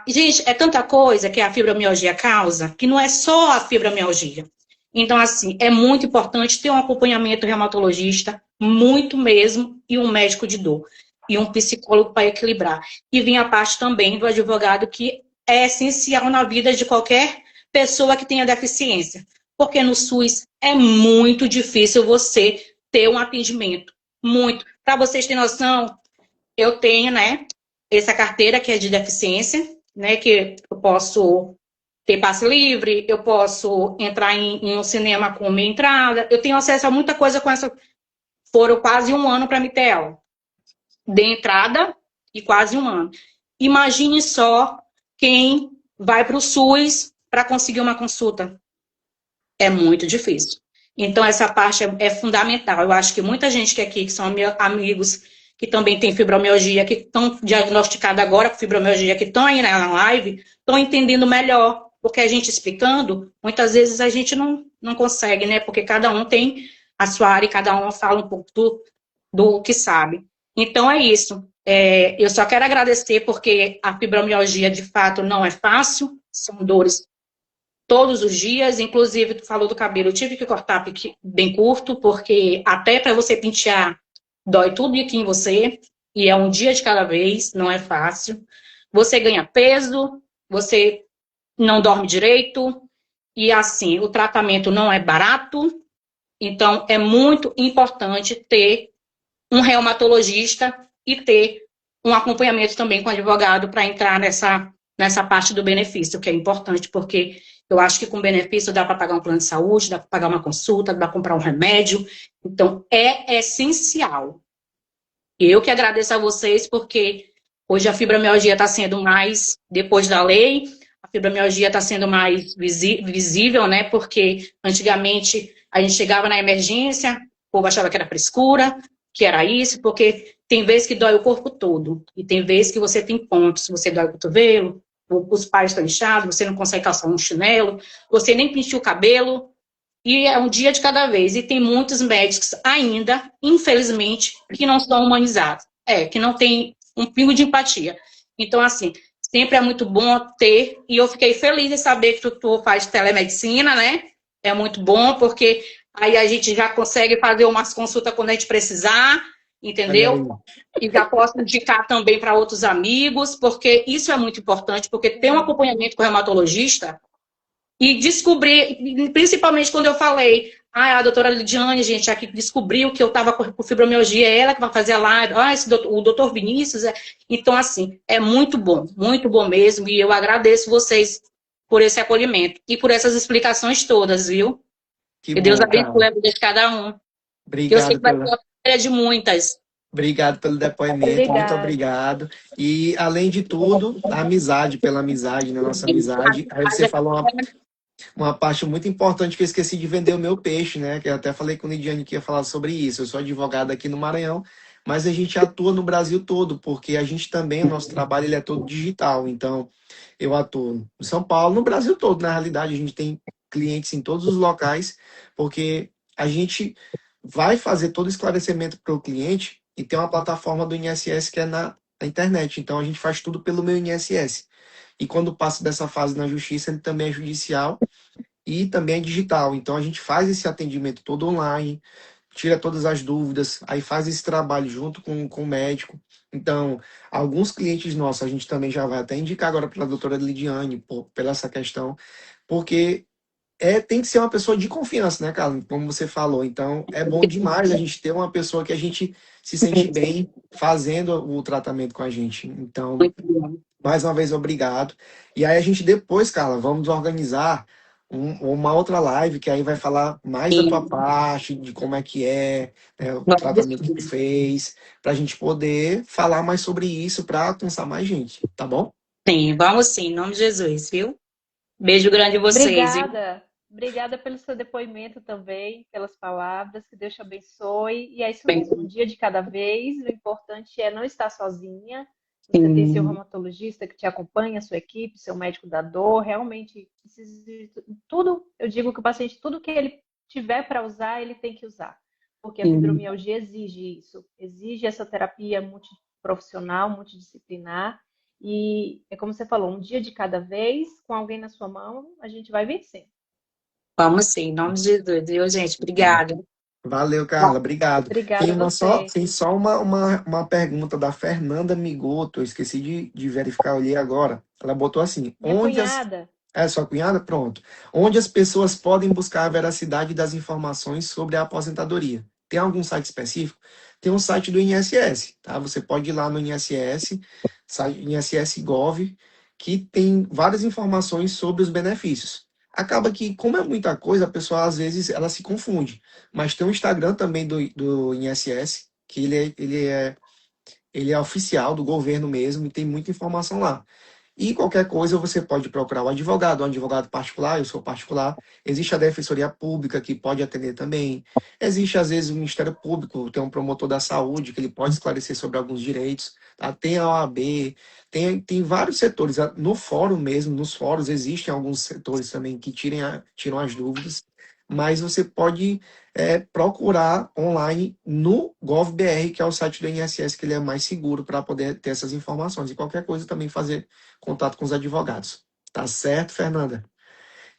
S3: Gente, é tanta coisa que a fibromialgia causa, que não é só a fibromialgia. Então, assim, é muito importante ter um acompanhamento reumatologista, muito mesmo, e um médico de dor, e um psicólogo para equilibrar. E vem a parte também do advogado, que é essencial na vida de qualquer pessoa que tenha deficiência. Porque no SUS é muito difícil você ter um atendimento. Muito. Para vocês terem noção, eu tenho, né, essa carteira que é de deficiência, né, que eu posso ter passe livre, eu posso entrar em um cinema com minha entrada, eu tenho acesso a muita coisa com essa. Foram quase um ano para me ter ela. De entrada e quase um ano. Imagine só quem vai para o SUS para conseguir uma consulta. É muito difícil. Então, essa parte é fundamental. Eu acho que muita gente que aqui, que são amigos que também tem fibromialgia, que estão diagnosticados agora com fibromialgia, que estão aí na live, estão entendendo melhor porque a gente explicando, muitas vezes a gente não consegue, né? Porque cada um tem a sua área e cada um fala um pouco do que sabe. Então, é isso. Eu só quero agradecer porque a fibromialgia, de fato, não é fácil, são dores todos os dias, inclusive, tu falou do cabelo, eu tive que cortar bem curto, porque até para você pentear, dói tudo aqui em você, e é um dia de cada vez, não é fácil. Você ganha peso, você não dorme direito, e assim, o tratamento não é barato, então é muito importante ter um reumatologista e ter um acompanhamento também com advogado para entrar nessa parte do benefício, que é importante, porque eu acho que com benefício dá para pagar um plano de saúde, dá para pagar uma consulta, dá para comprar um remédio. Então, é essencial. Eu que agradeço a vocês, porque hoje a fibromialgia está sendo mais, depois da lei, a fibromialgia está sendo mais visível, né? Porque antigamente a gente chegava na emergência, o povo achava que era frescura, que era isso, porque tem vezes que dói o corpo todo, e tem vezes que você tem pontos, você dói o cotovelo, os pais estão inchados, você não consegue calçar um chinelo, você nem pintou o cabelo, e é um dia de cada vez. E tem muitos médicos ainda, infelizmente, que não são humanizados. Que não tem um pingo de empatia. Então, assim, sempre é muito bom ter, e eu fiquei feliz em saber que tu faz telemedicina, né? É muito bom, porque aí a gente já consegue fazer umas consultas quando a gente precisar,
S1: Olha aí.
S3: entendeu? E já posso indicar também para outros amigos, porque isso é muito importante, porque ter um acompanhamento com o reumatologista e descobrir, principalmente quando eu falei, a doutora Lidiane, gente, aqui descobriu que eu estava com fibromialgia, é ela que vai fazer a live, o doutor Vinícius. Então, assim, é muito bom mesmo, e eu agradeço vocês por esse acolhimento e por essas explicações todas, viu?
S1: Que
S3: Que Deus
S1: bom,
S3: abençoe
S1: Carla.
S3: a vida de cada um. Que eu sei
S1: Obrigado
S3: que vai ser
S1: pela,
S3: a primeira de muitas.
S1: obrigado pelo depoimento, muito
S2: Obrigada.
S1: obrigado. E, além de tudo, a amizade, pela amizade, né, nossa amizade. Aí você falou uma parte muito importante que eu esqueci de vender o meu peixe, né? Que eu até falei com o Lidiane que ia falar sobre isso. Eu sou advogado aqui no Maranhão, mas a gente atua no Brasil todo, porque a gente também, o nosso trabalho, ele é todo digital. Então, eu atuo em São Paulo, no Brasil todo, na realidade, a gente tem clientes em todos os locais, porque a gente vai fazer todo o esclarecimento para o cliente e tem uma plataforma do INSS que é na internet. Então, a gente faz tudo pelo meu INSS. E quando passa dessa fase na justiça, ele também é judicial e também é digital. Então a gente faz esse atendimento todo online, tira todas as dúvidas, aí faz esse trabalho junto com o médico. Então, alguns clientes nossos, a gente também já vai até indicar agora para a doutora Lidiane, pela essa questão, porque tem que ser uma pessoa de confiança, né, Carla? Como você falou. Então, é bom demais a gente ter uma pessoa que a gente se sente bem fazendo o tratamento com a gente. Então,
S3: Muito bom.
S1: mais uma vez, obrigado. E aí a gente depois, Carla, vamos organizar uma outra live que aí vai falar mais da tua parte, de como é que é, né, o tratamento que tu fez, para a gente poder falar mais sobre isso para alcançar mais gente, tá bom?
S3: Sim, vamos sim, em nome de Jesus, viu? Beijo grande a vocês, viu?
S2: Obrigada. Obrigada pelo seu depoimento também, pelas palavras. Que Deus te abençoe. E é isso mesmo, um dia de cada vez. O importante é não estar sozinha. Você tem seu
S3: Sim,
S2: reumatologista que te acompanha, sua equipe, seu médico da dor. Realmente, precisa de tudo. Eu digo que o paciente, tudo que ele tiver para usar, ele tem que usar. Porque a
S3: sim.
S2: fibromialgia exige isso. Exige essa terapia multiprofissional, multidisciplinar. E é como você falou, um dia de cada vez, com alguém na sua mão, a gente vai vencer.
S3: Vamos sim, em nome de Jesus, viu, gente? Obrigada.
S1: Valeu, Carla, obrigado.
S2: Obrigada a você.
S1: Tem só uma pergunta da Fernanda Migoto, eu esqueci de verificar, eu olhei agora. Ela botou assim:
S2: Minha cunhada,
S1: é sua cunhada? Pronto. Onde as pessoas podem buscar a veracidade das informações sobre a aposentadoria? Tem algum site específico? Tem um site do INSS, tá? Você pode ir lá no INSS, site INSS.gov, que tem várias informações sobre os benefícios. Acaba que, como é muita coisa, a pessoa às vezes ela se confunde. Mas tem um Instagram também do INSS, que ele é oficial do governo mesmo e tem muita informação lá. E qualquer coisa você pode procurar um advogado particular, eu sou particular. Existe a Defensoria Pública, que pode atender também. Existe, às vezes, o Ministério Público, tem um promotor da saúde, que ele pode esclarecer sobre alguns direitos. Tá? Tem a OAB, tem vários setores. No fórum mesmo, nos fóruns, existem alguns setores também que tiram as dúvidas. Mas você pode procurar online no GovBR, que é o site do INSS, que ele é mais seguro para poder ter essas informações. E qualquer coisa também fazer contato com os advogados. Tá certo, Fernanda?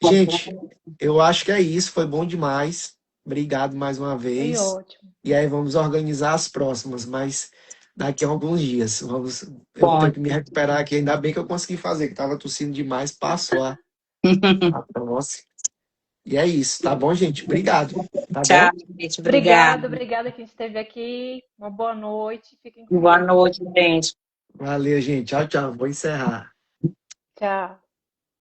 S1: Gente, eu acho que é isso. Foi bom demais. Obrigado mais uma
S2: Foi
S1: vez.
S2: ótimo.
S1: E aí vamos organizar as próximas, mas daqui a alguns dias. Eu tenho
S3: Pode.
S1: que me recuperar aqui. Ainda bem que eu consegui fazer, que estava tossindo demais. Passou a tosse. E é isso, tá bom, gente? Obrigado. Tá bom?
S3: Tchau, gente. Obrigada.
S2: Obrigada que esteve aqui. Uma boa noite. Fiquem com
S3: Boa
S2: Deus.
S3: noite, gente.
S1: Valeu, gente. Tchau, tchau. Vou encerrar.
S2: Tchau.